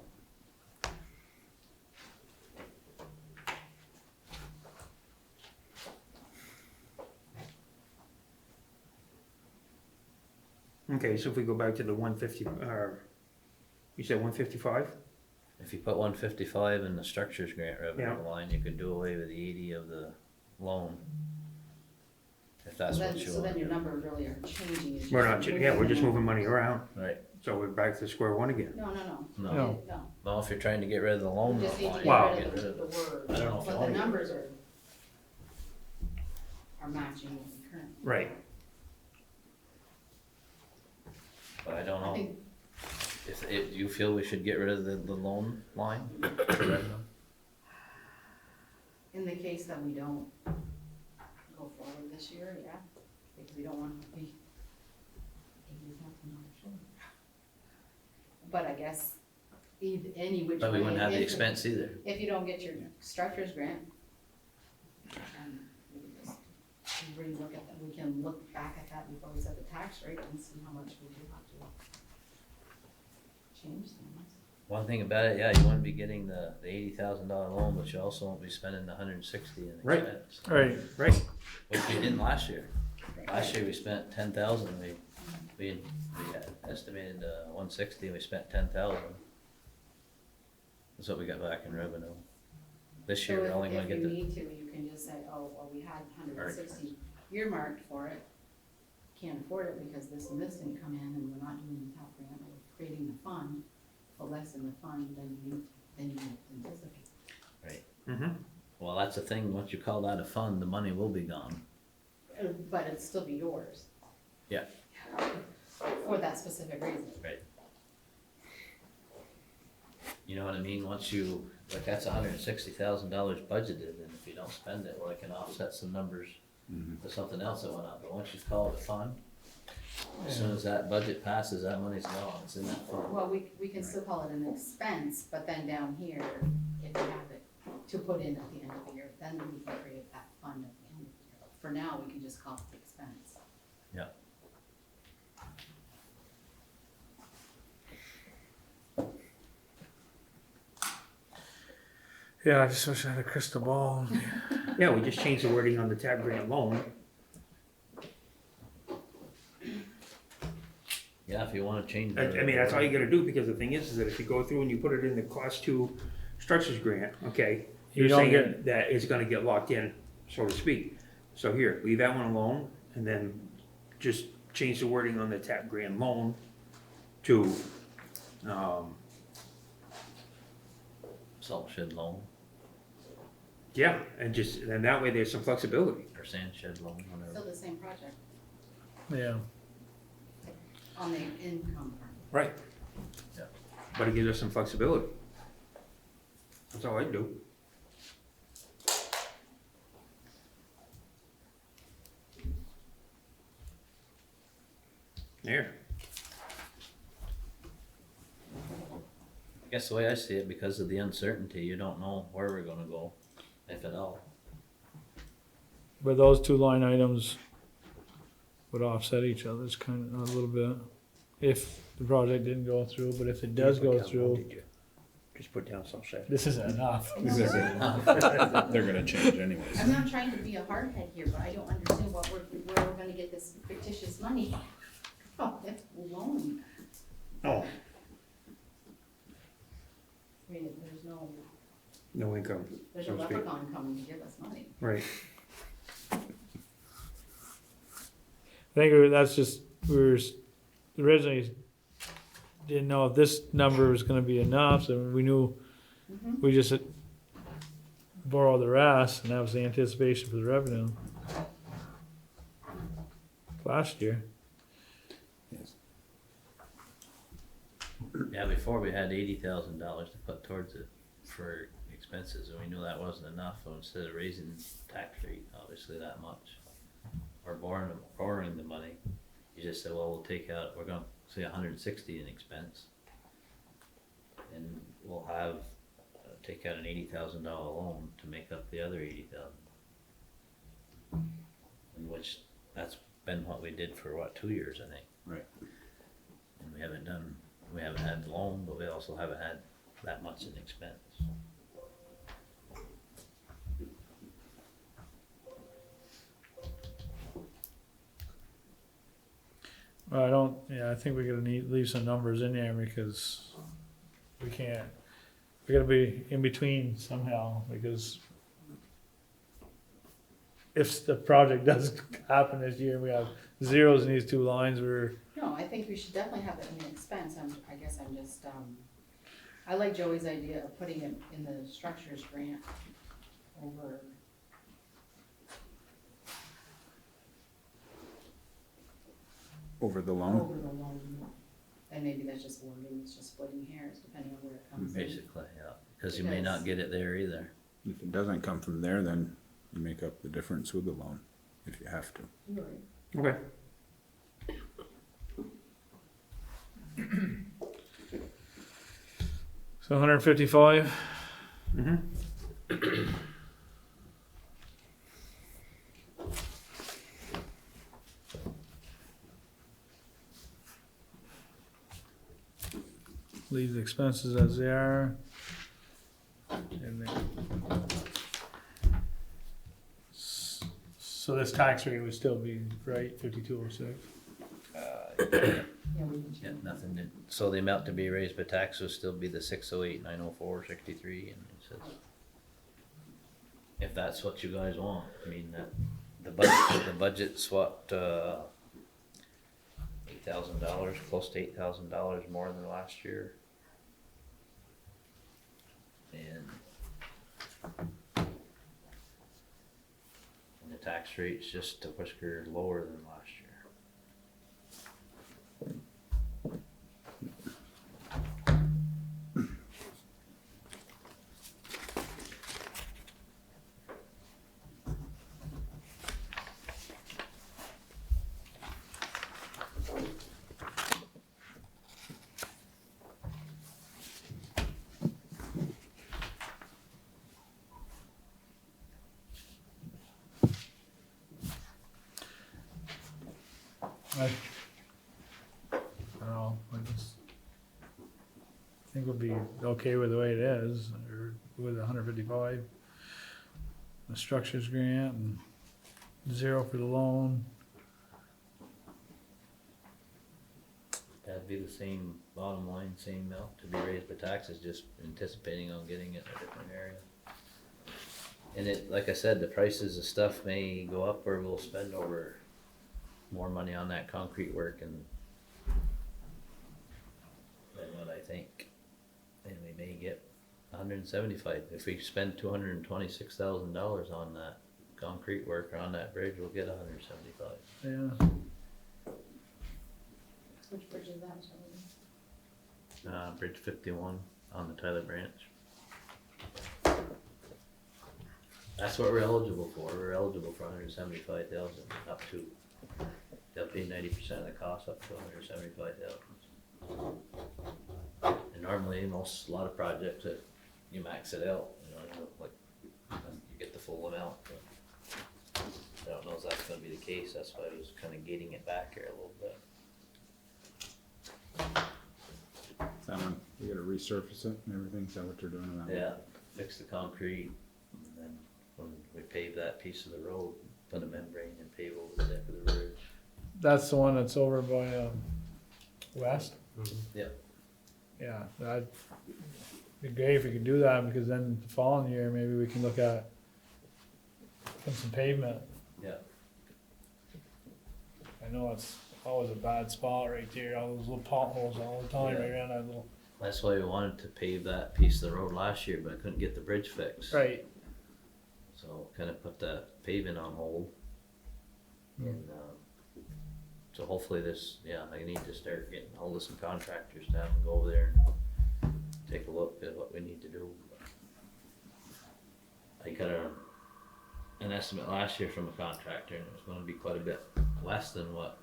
Okay, so if we go back to the 150, you said 155? If you put 155 in the structures grant revenue Yeah. line, you could do away with the 80 of the loan. If that's what you So then want. your numbers really aren't changing. it's We're just not, yeah, we're just moving money around, Right, so we're back to square one again. No. no, No. no, if you're trying to get rid of the loan We just need to line, get Wow. rid get of rid of the it. word. I don't know if you But want the to- numbers are matching what we currently. Right. But I don't I know, think, if you feel we should get rid of the loan line? Revenue? in the case that we don't go forward this year, yeah, because we don't want to be $80,000 short. But I guess any which way. But we wouldn't have the if- expense either. If you don't get your structures grant, we can just relook at that, we can look back at that before we set the tax rate and see how much we do have to change things. One thing about it, yeah, you wouldn't be getting the $80,000 loan, but you also won't be spending the 160 in Right. expense. right, Right. Which we didn't last year. Last year we spent 10,000, we had estimated 160, and we spent 10,000. That's what we got back in revenue. This year, we're only gonna get So the, if you need to, you can just say, oh, well, we had 160 earmarked for it, can't afford it because this and this didn't come in, and we're not doing the top grant, we're creating the fund, but less in the fund than you anticipate. Mm-hmm. well, that's the thing, once you call that a fund, the money will be gone. But it'd still be yours. Yeah. For that specific reason. You know what I mean? Once you, like, that's $160,000 budgeted, and if you don't spend it, well, it can offset some numbers to something else that went up, but once you call it a fund, as soon as that budget passes, that money's gone, it's in that fund. Well, we can still call it an expense, but then down here, if you have it to put in at the end of the year, then we can create that fund at the end of the year. For now, we can just call it the expense. Yeah. yeah, I just wish I had a crystal ball. Yeah, we just changed the wording on the TAP grant loan. Yeah, if you wanna change. I mean, that's all you gotta do, because the thing is that if you go through and you put it in the class 2 structures grant, okay, You you're don't saying that it's gonna get locked in, so to speak. So here, leave that one alone, and then just change the wording on the TAP grant loan to, Salt shed loan. Yeah, and that way there's some flexibility. or sand shed loan, whatever. Still the same project Yeah, on the income part. Right. Yeah. But it gives us some flexibility. That's all I do. There. I guess the way I see it, because of the uncertainty, you don't know where we're gonna go, if at all. but those two line items would offset each other, it's kind of a little bit, if the project didn't go through, but if it does go through, Did you? Just put down some shed. this isn't enough. They're gonna change anyways. I'm not trying to be a hardhead here, but I don't understand where we're gonna get this fictitious money. Oh, that's loan. Oh. I mean, there's no No income, so to speak. leprechaun coming to give us money. Right. I think that's just, we were originally didn't know if this number was gonna be enough, so we knew Mhm. we just borrow the rest, and that was the anticipation for the revenue. Last year, Yeah, before we had $80,000 to put towards it for expenses, and we knew that wasn't enough, so instead of raising tax rate, obviously that much, or borrowing the money, you just said, well, we'll take out, we're gonna say 160 in expense. And we'll have, take out an $80,000 loan to make up the other 80,000. In which, that's been what we did for what, 2 years, I think. Right. And we haven't had the loan, but we also haven't had that much in expense. I think we gotta leave some numbers in there because we gotta be in between somehow, because if the project does happen this year, we have zeros in these two lines, No, I think we should definitely have it in the expense, I guess I'm just, I like Joey's idea of putting it in the structures grant over. Over the loan? Over the loan, and maybe that's just wording, it's just splitting hairs, depending on where it comes in. Basically, yeah, because you may not get it there either. If it doesn't come from there, then you make up the difference with the loan, if you have to. Right. Okay. so 155. Mm-hmm. Leave the expenses as they are. And then, so this tax rate would still be, right, 5206? Yeah, we can Yeah, change. nothing to, so the amount to be raised by tax will still be the 608, 904, 63, and it says, if that's what you guys want, I mean, that, the budget's what, $8,000, close to $8,000 more than last year. And the tax rate's just a whisker lower than last year. I don't know, I just think we'll be okay with the way it is, or with 155. The structures grant and 0 for the loan. That'd be the same bottom line, same amount to be raised by taxes, just anticipating on getting it in a different area. And it, like I said, the prices of stuff may go up, or we'll spend over more money on that concrete work and than what I think. And we may get $150,000 175. If we spend $226,000 on that concrete work or on that bridge, we'll get 175. Yeah, Which bridge is that, Charlie? Bridge 51 on the Tyler branch. That's what we're eligible for. We're eligible for 175,000 up to. They'll pay 90% of the cost up to 175,000. And normally, a lot of projects that you max it out, like you get the full amount. But I don't know if that's going to be the case. That's why I was kind of gating it back here a little bit. That one, we gotta resurface it and everything, is that what they're doing on that one? Yeah, fix the concrete, and then when we pave that piece of the road, put a membrane and pave over the deck of the bridge. that's the one that's over by, west. Yep. Yeah, that'd be great if we could do that, because then the following year, maybe we can look at some pavement. Yeah. I know it's always a bad spot right there, all those little potholes all the time, Yeah. right around that little. That's why we wanted to pave that piece of the road last year, but I couldn't get the bridge fixed. Right. So kind of put that paving on hold. And so hopefully I need to start getting hold of some contractors to have them go over there and take a look at what we need to do. I got an estimate last year from a contractor, and it was going to be quite a bit less than what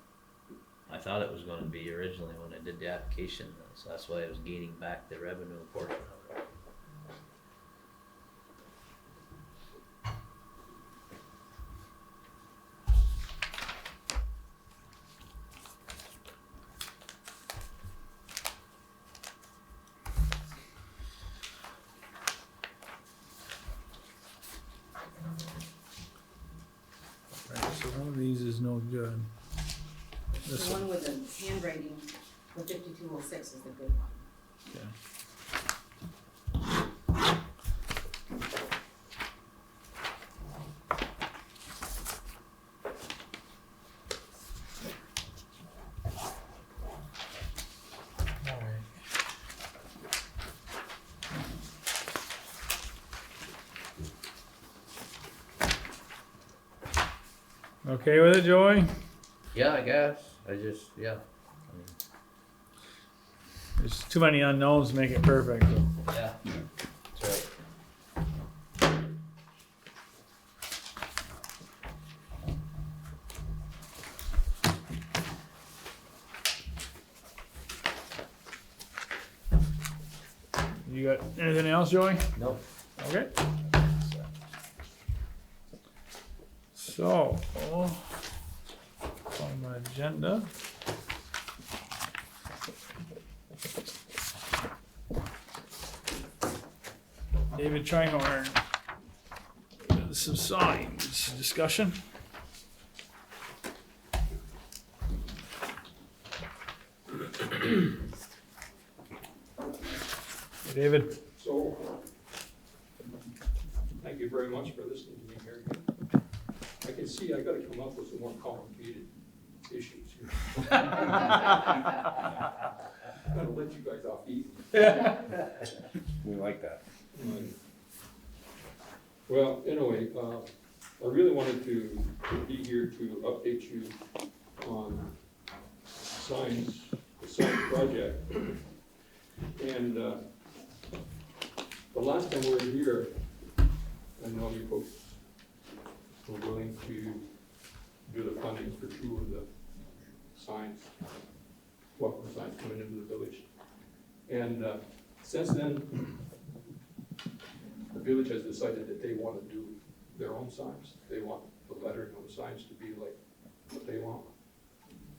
I thought it was going to be originally when I did the application. So that's why I was gaining back the revenue portion of it. Right, so one of these is no good. The This one with the handwriting, the 5206 is the good one. Yeah. Okay with it, Joey? Yeah, I guess. I mean, There's too many unknowns to make it perfect. yeah. That's right. You got anything else, Joey? Nope. Okay. So, on my agenda. David Triehorn, some signs discussion. Hey, David. So, thank you very much for listening to me, Mary. I can see I gotta come up with some more complicated issues here. I'm gonna let you guys off easy. We like that. Well, anyway, I really wanted to be here to update you on signs, the sign project. And, the last time we were here, I know you folks were willing to do the funding for 2 of the signs, welcome signs coming into the village. And, since then, the village has decided that they want to do their own signs. They want the lettering on the signs to be like what they want.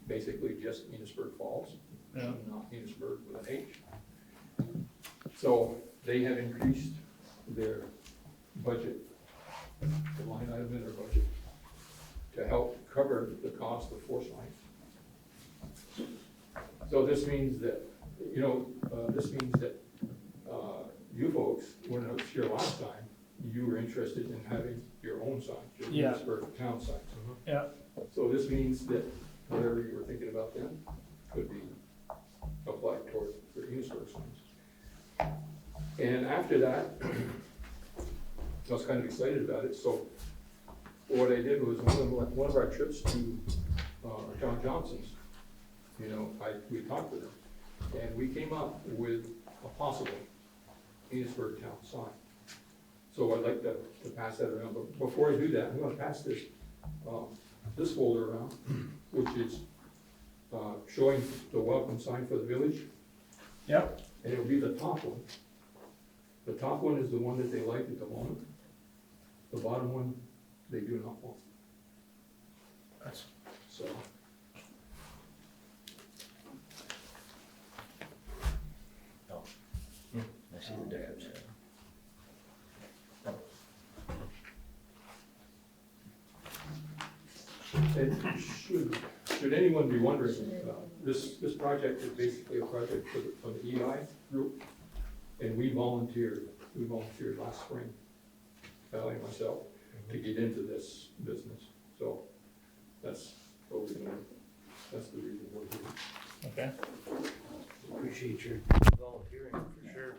Basically just Enosburgh Falls, Yeah. not Enosburgh with an H. So they have increased their budget, the line item in their budget, to help cover the cost of 4 signs. So this means that, you folks, when I was here last time, you were interested in having your own signs, your Yeah. Enosburgh Town signs. Yeah. So this means that whatever you were thinking about then could be applied toward your Enosburgh signs. And after that, I was kind of excited about it, so what I did was one of our trips to John Johnson's, you know, we talked with him, and we came up with a possible Enosburgh Town sign. So I'd like to pass that around, but before I do that, I'm gonna pass this folder around, which is showing the welcome sign for the village, Yep. and it'll be the top one. The top one is the one that they like at the moment. The bottom one, they do not want. So. I see the difference. And should anyone be wondering, this project is basically a project for the E.I. group, and we volunteered last spring, Sally and myself, to get into this business, so that's what we're doing, that's the reason we're here. Okay. Appreciate your volunteering, for sure.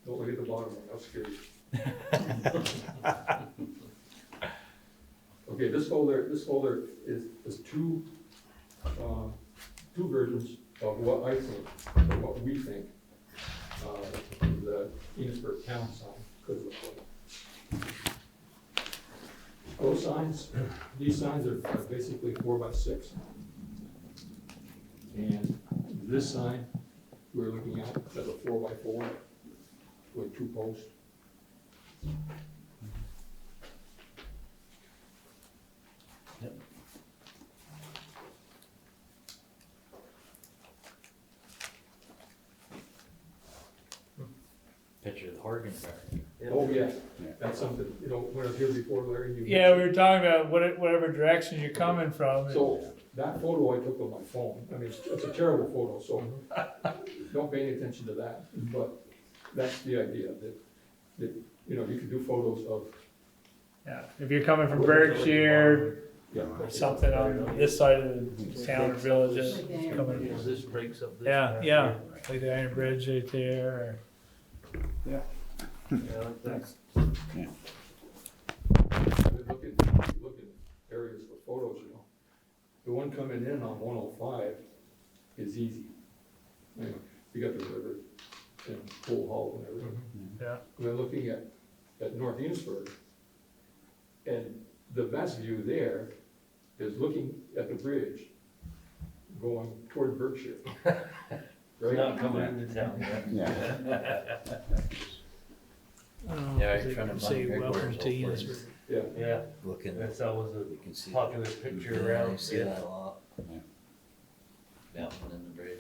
Don't look at the bottom one, that's scary. Okay, this folder is two versions of what I think, or what we think, the Enosburgh Town sign could look like. Those signs, these signs are basically 4x6. And this sign we're looking at is a 4x4 with 2 posts. Picture of the Horgan garden. Oh, yeah, that's something, you know, when I was here before, Larry, you. Yeah, we were talking about whatever direction you're coming from. So, that photo I took on my phone, I mean, it's a terrible photo, so don't pay any attention to that, but that's the idea, that, you know, you can do photos of. Yeah, if you're coming from Berkshire Yeah. or something on this side of the town or village, that's coming. Because this breaks up this. Yeah, part yeah, here. like the Iron Bridge right there, Yeah, like that. Look at areas for photos, you know. The one coming in on 105 is easy. You know, you got the river and Pool Hall and everything. yeah. We're looking at North Enosburgh, and the best view there is looking at the bridge going toward Berkshire. Right? Not coming into town, yeah. Yeah. Yeah, you're trying to Say find welcome headquarters, to hopefully. Enosburg. Yeah. Yeah, Looking, that's always you can see. a popular picture Yeah, around. you see yeah. that a lot. Yeah. Mountain and the bridge.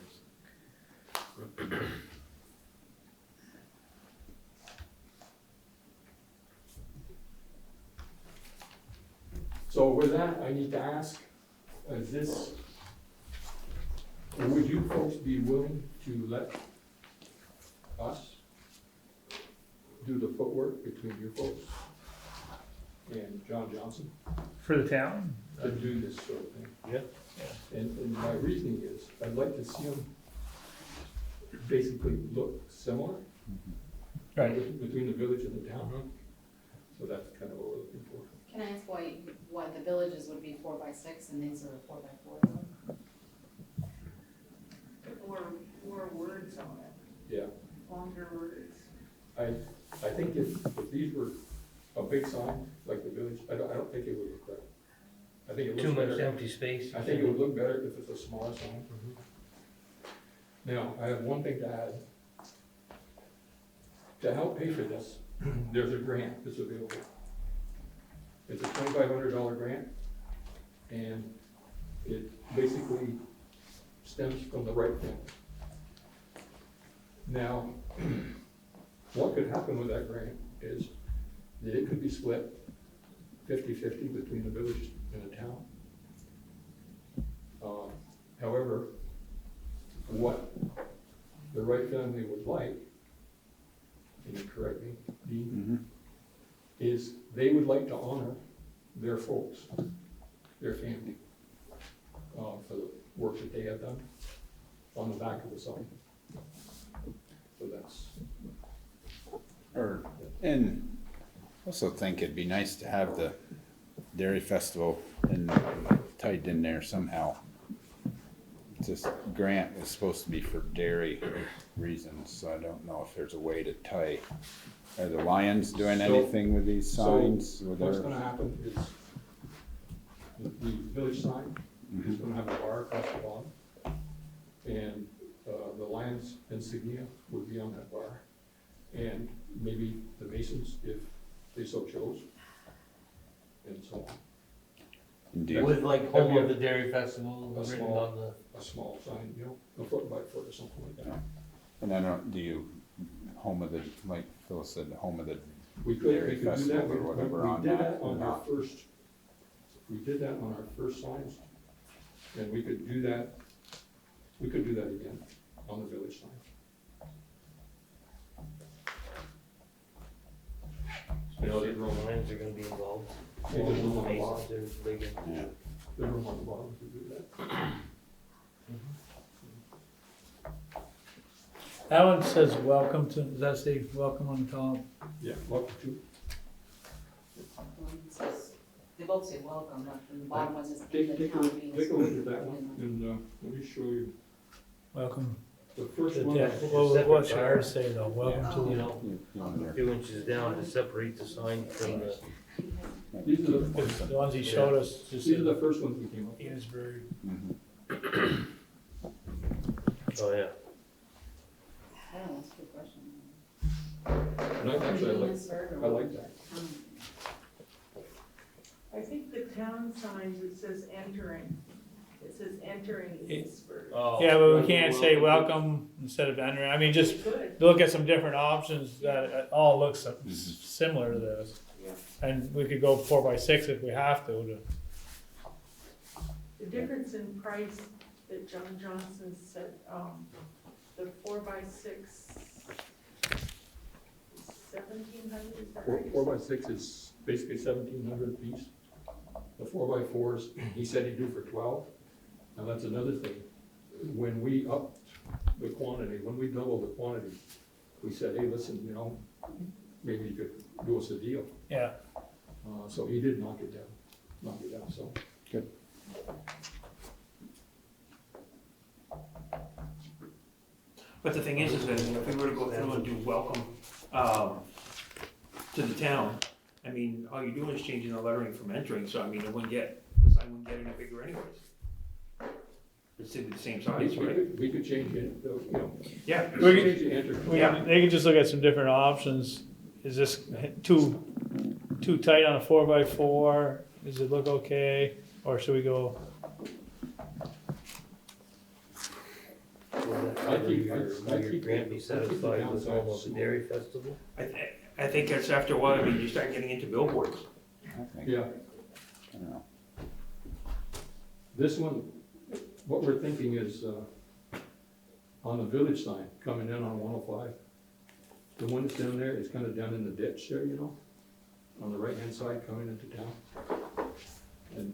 So with that, I need to ask, would you folks be willing to let us do the footwork between you folks and John Johnson For the town? to do this sort of thing? Yeah. And my reasoning is, I'd like to see them basically look similar. Right. Between the village and the town. So that's kind of what we're looking for. Can I ask why the villages would be 4x6 and these are 4x4 though? Or words on it, Yeah, longer words. I think if these were a big sign, like the village, I don't think it would look right. I think it Too looks much better, empty space. I think it would look better if it's a smaller sign. Now, I have one thing to add. To help pay for this, there's a grant that's available. It's a $2,500 grant, and it basically stems from the right thing. Now, what could happen with that grant is that it could be split 50-50 between the village and the town. However, what the Wright family would like can you correct me, Dean? Mhm. Is they would like to honor their folks, their family, for the work that they have done on the back of the sign. So that's, And also think it'd be nice to have the Dairy Festival tied in there somehow. This grant is supposed to be for dairy reasons, so I don't know if there's a way to tie. Are the Lions doing So- anything with these signs? so what's gonna happen is the village sign is gonna have a bar across the bottom. And, the Lions insignia would be on that bar. And maybe the Masons, if they so chose. And so on. Do you- With like home of the dairy festival A written small- on the. A small sign, you know, a foot by foot or something like that. And I don't, do you, home of the, like Phyllis said, home of the We could Dairy do that, Festival or whatever on we did that, that on or our not? first, we did that on our first signs. And we could do that again on the village sign. Especially the Lions are gonna be involved. Yeah, there's room on the Masons bottom. are big. Yeah. There's room on the bottom to do that. That one says welcome to, does that say welcome on the top? Yeah, welcome to. They both say welcome, but the bottom one says in Take, the take a town look, of take a look at that Enosburgh. one, and, let me show you. Welcome. The first to one, Death. What should ours say though? Welcome You to, know, You on there? 2 inches down to separate the sign from the. these are the ones he showed us, just these are said the first ones we came up with. Enosburgh. Mhm. Oh, yeah. I don't know, that's a good question. And actually, Enosburgh or I like that. town? I think the town signs, it says entering. It says entering Enosburgh. Oh. Yeah, but we can't say welcome instead of entering. I mean, just Good. look at some different options that all look similar to this. Yeah. And we could go 4x6 if we have to. The difference in price that John Johnson said, the 4x6, 1,700, is that right? Four by six is basically 1,700 a piece. The 4x4s, he said he'd do for 12. Now, that's another thing. When we upped the quantity, when we doubled the quantity, we said, hey, listen, you know, maybe you could do us a deal. Yeah. So he did knock it down, so. Good. But the thing is that if we were to go through and do welcome, to the town, I mean, all you're doing is changing the lettering from entering, so I mean, the sign wouldn't get any bigger anyways. It's still the same size, right? We could change it, you know. Yeah. We could- Change the enter. Yeah. They could just look at some different options. Is this too tight on a 4x4? Does it look okay? Or should we go, I Your keep- grant be I keep the satisfied with home of the downside dairy festival? I think that's after a while, I mean, you start getting into billboards. I think, Yeah, I don't know. this one, what we're thinking is, on the village sign, coming in on 105. The one that's down there is kinda down in the ditch there, you know, on the right-hand side coming into town. And,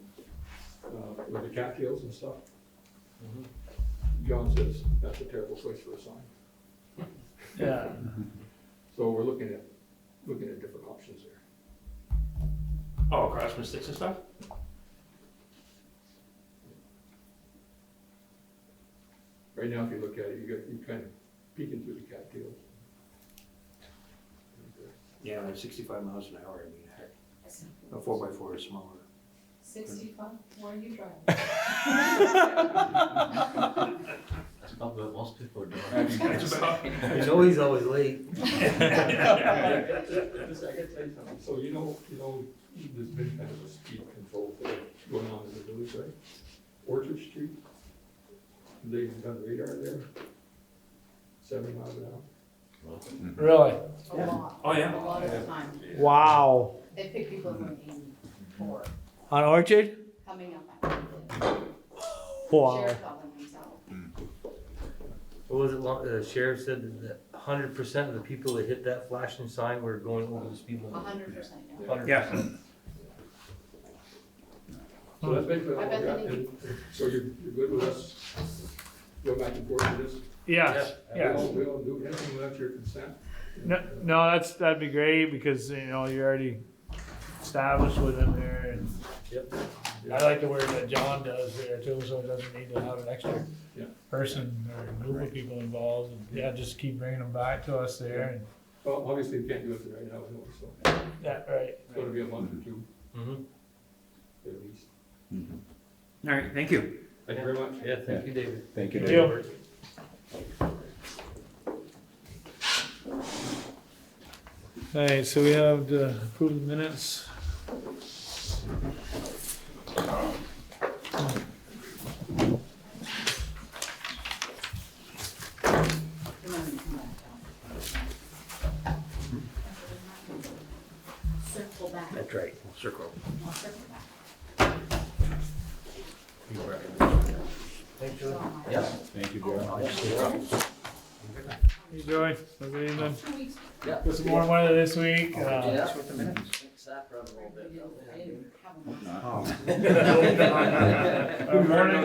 with the cattails and stuff. John says that's a terrible place for a sign. yeah, So we're looking at different options there. Oh, across from sticks and stuff? Right now, if you look at it, you're kind of peeking through the cattails. Yeah, like 65 miles an hour, I mean, heck, a 4x4 is smaller. 65, where are you driving? That's about what most people are doing. That's about, You know he's always late. I gotta tell you something. So you know, there's been kind of a speed control thing going on in the village, right? Orchard Street, they've done radar there, 70 miles an hour. really? A lot. Oh, yeah. A lot of the time. Wow. They pick people from 84, On Orchard? coming up after Wow. Sheriff got them himself. What was it, the sheriff said that 100% of the people that hit that flashing sign were going over the speed limit. 100%, yeah. 100%. Yeah. So that's basically all I I bet got, they and so you're good with us go back and forth with this? Yes, Yeah. yes. We don't do anything without your consent? No, that'd be great, because, you know, you're already established with them there, and Yep. I like the work that John does there too, so it doesn't need to have an extra Yeah. person or group of people involved, and yeah, just keep bringing them back to us there, and, Well, obviously you can't do it right now, anyway, so yeah, right. it's gonna be a month or two Mm-hmm. at least. All right, thank you. Thank you very much. Yeah, thank you, David. Thank you, Thank David. you. Alright, so we have the approved minutes. Remember to come back down. Circle back. That's right, we'll circle. I'll circle back. Thanks, Julie. Yep. Thank you, Joe. Hey Joy, good evening. 2 weeks. Yeah. Got some more weather this week. Yeah. Fix that problem a little bit, don't I we? didn't have them. Oh. Morning,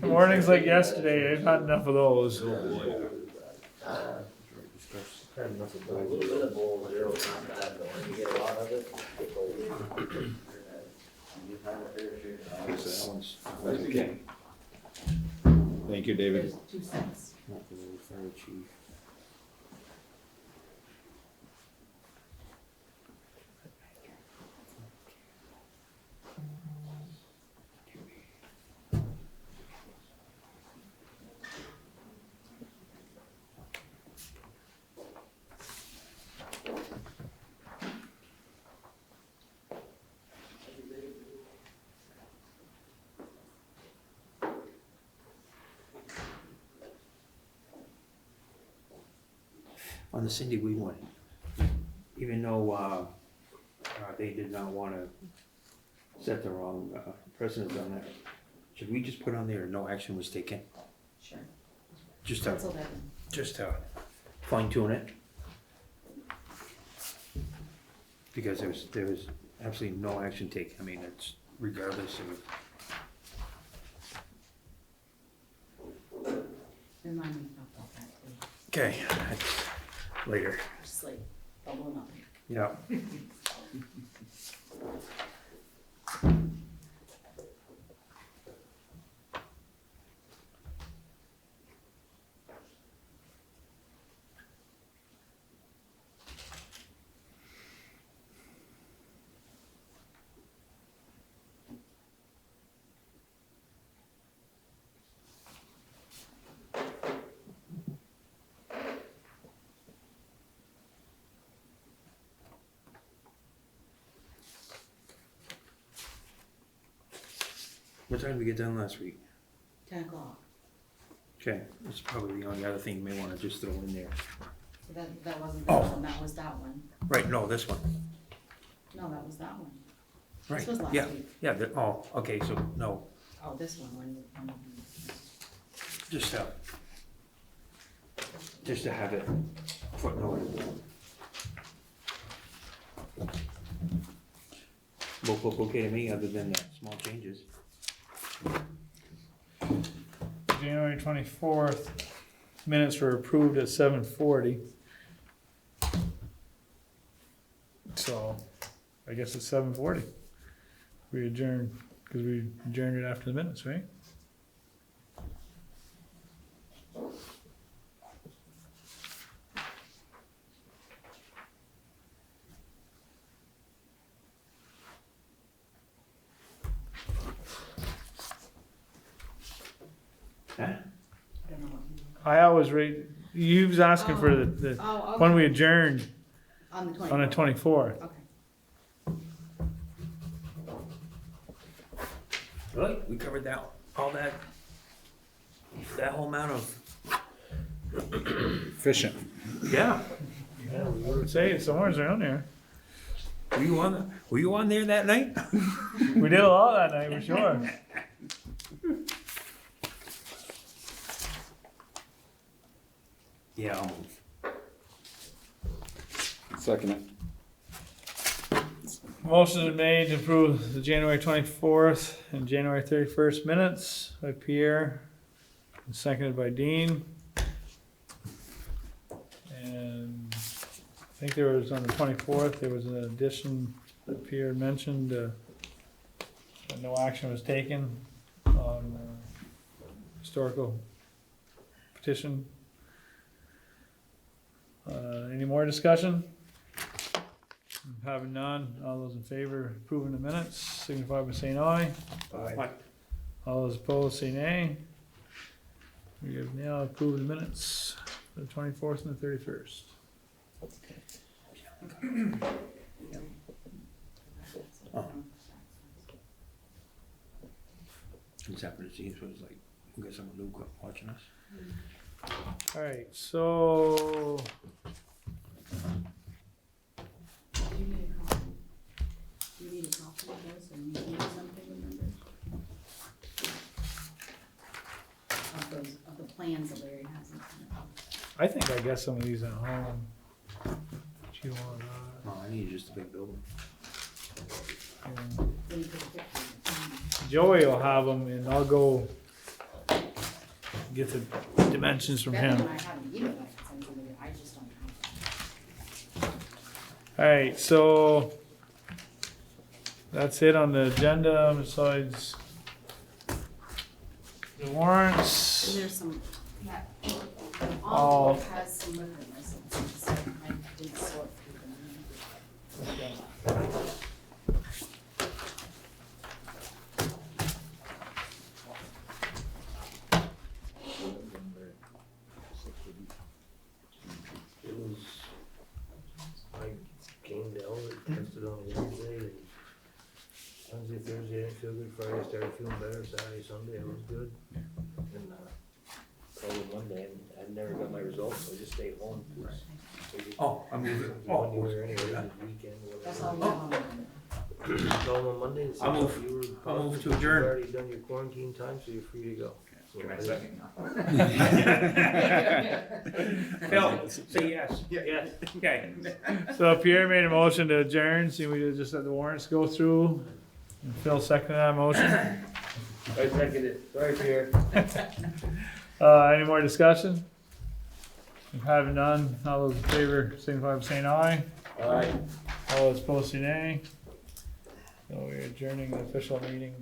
mornings like yesterday, I've had enough of those. A little bit of bowl there, it's not bad, but when you get a lot of it, it's old. You've had a fair share. That one's okay. Thank you, David. There's 2 cents. Fire chief. On the Cindy Weed one, even though, they did not wanna set the wrong, precedent on that, should we just put on there, no action was taken? Sure. Just to, Pencil that in. just to fine tune it? Because there was absolutely no action taken, I mean, it's regardless of, Remind me about that too. okay, that's later, Just like bubbling up. yeah. What time did we get done last week? 10 o'clock. Okay, that's probably the only other thing you may wanna just throw in there. That wasn't that Oh. one, that was that one. Right, no, this one, No, that was that one. right, This was last yeah, week. yeah, oh, okay, so, no, Oh, this one, when just to have it footnote. Both look okay to me, other than the small changes. January 24th, minutes were approved at 7:40. So, I guess it's 7:40. We adjourned, because we adjourned it after the minutes, right? Huh? I don't know what you. I always read, you was asking for the, Oh, when okay. we adjourned On the 24th. on the 24th. Okay. Really? We covered that, all that whole amount of, Efficient. yeah. Yeah, I would say it's somewhere around there. Were you on there that night? We did a lot that night, for sure. Yeah, I'll move. Second it. Motion is made to approve the January 24th and January 31st minutes by Pierre, and seconded by Dean. And I think there was, on the 24th, there was an addition that Pierre mentioned, that no action was taken on historical petition. Any more discussion? Having none, all those in favor of approving the minutes, signify by saying aye. Aye. All those opposed, say nay. We have now approved the minutes for the 24th and the 31st. What's happening? It seems was like we got someone new watching us. Alright, so Do you need a copy? Do you need a copy of this, or you need something, remember? Of the plans that Larry hasn't. I think I got some of these at home. What you want, No, I need just a big building. Then you take a picture. Joey will have them and I'll go get the dimensions from Better him. than I have an email I can send somebody, I just don't have that. Alright, so that's it on the agenda besides the warrants. And there's some, that Oh. envelope has some liquor licenses, so I did sort through them. It was, I came down and tested on Wednesday, and Wednesday, Thursday, I didn't feel good, Friday, I started feeling better, Saturday, Sunday, I was good. And, probably Monday, and I never got my results, so I just stayed home. Oh, I mean, Go anywhere anyway, this weekend, That's whatever. all we have on Monday. Call them on Monday and see I'll move- if you were I'll move positive, to you've adjourn. already done your quarantine time, so you're free to go. So Can I I- second? Phil, say yes. Yes. Okay. So Pierre made a motion to adjourn, see we just let the warrants go through. And Phil seconded that motion. I second it, sorry, Pierre. Any more discussion? If having none, all those in favor, signify by saying aye. Aye. All those opposed, say nay. So we're adjourning the official meeting.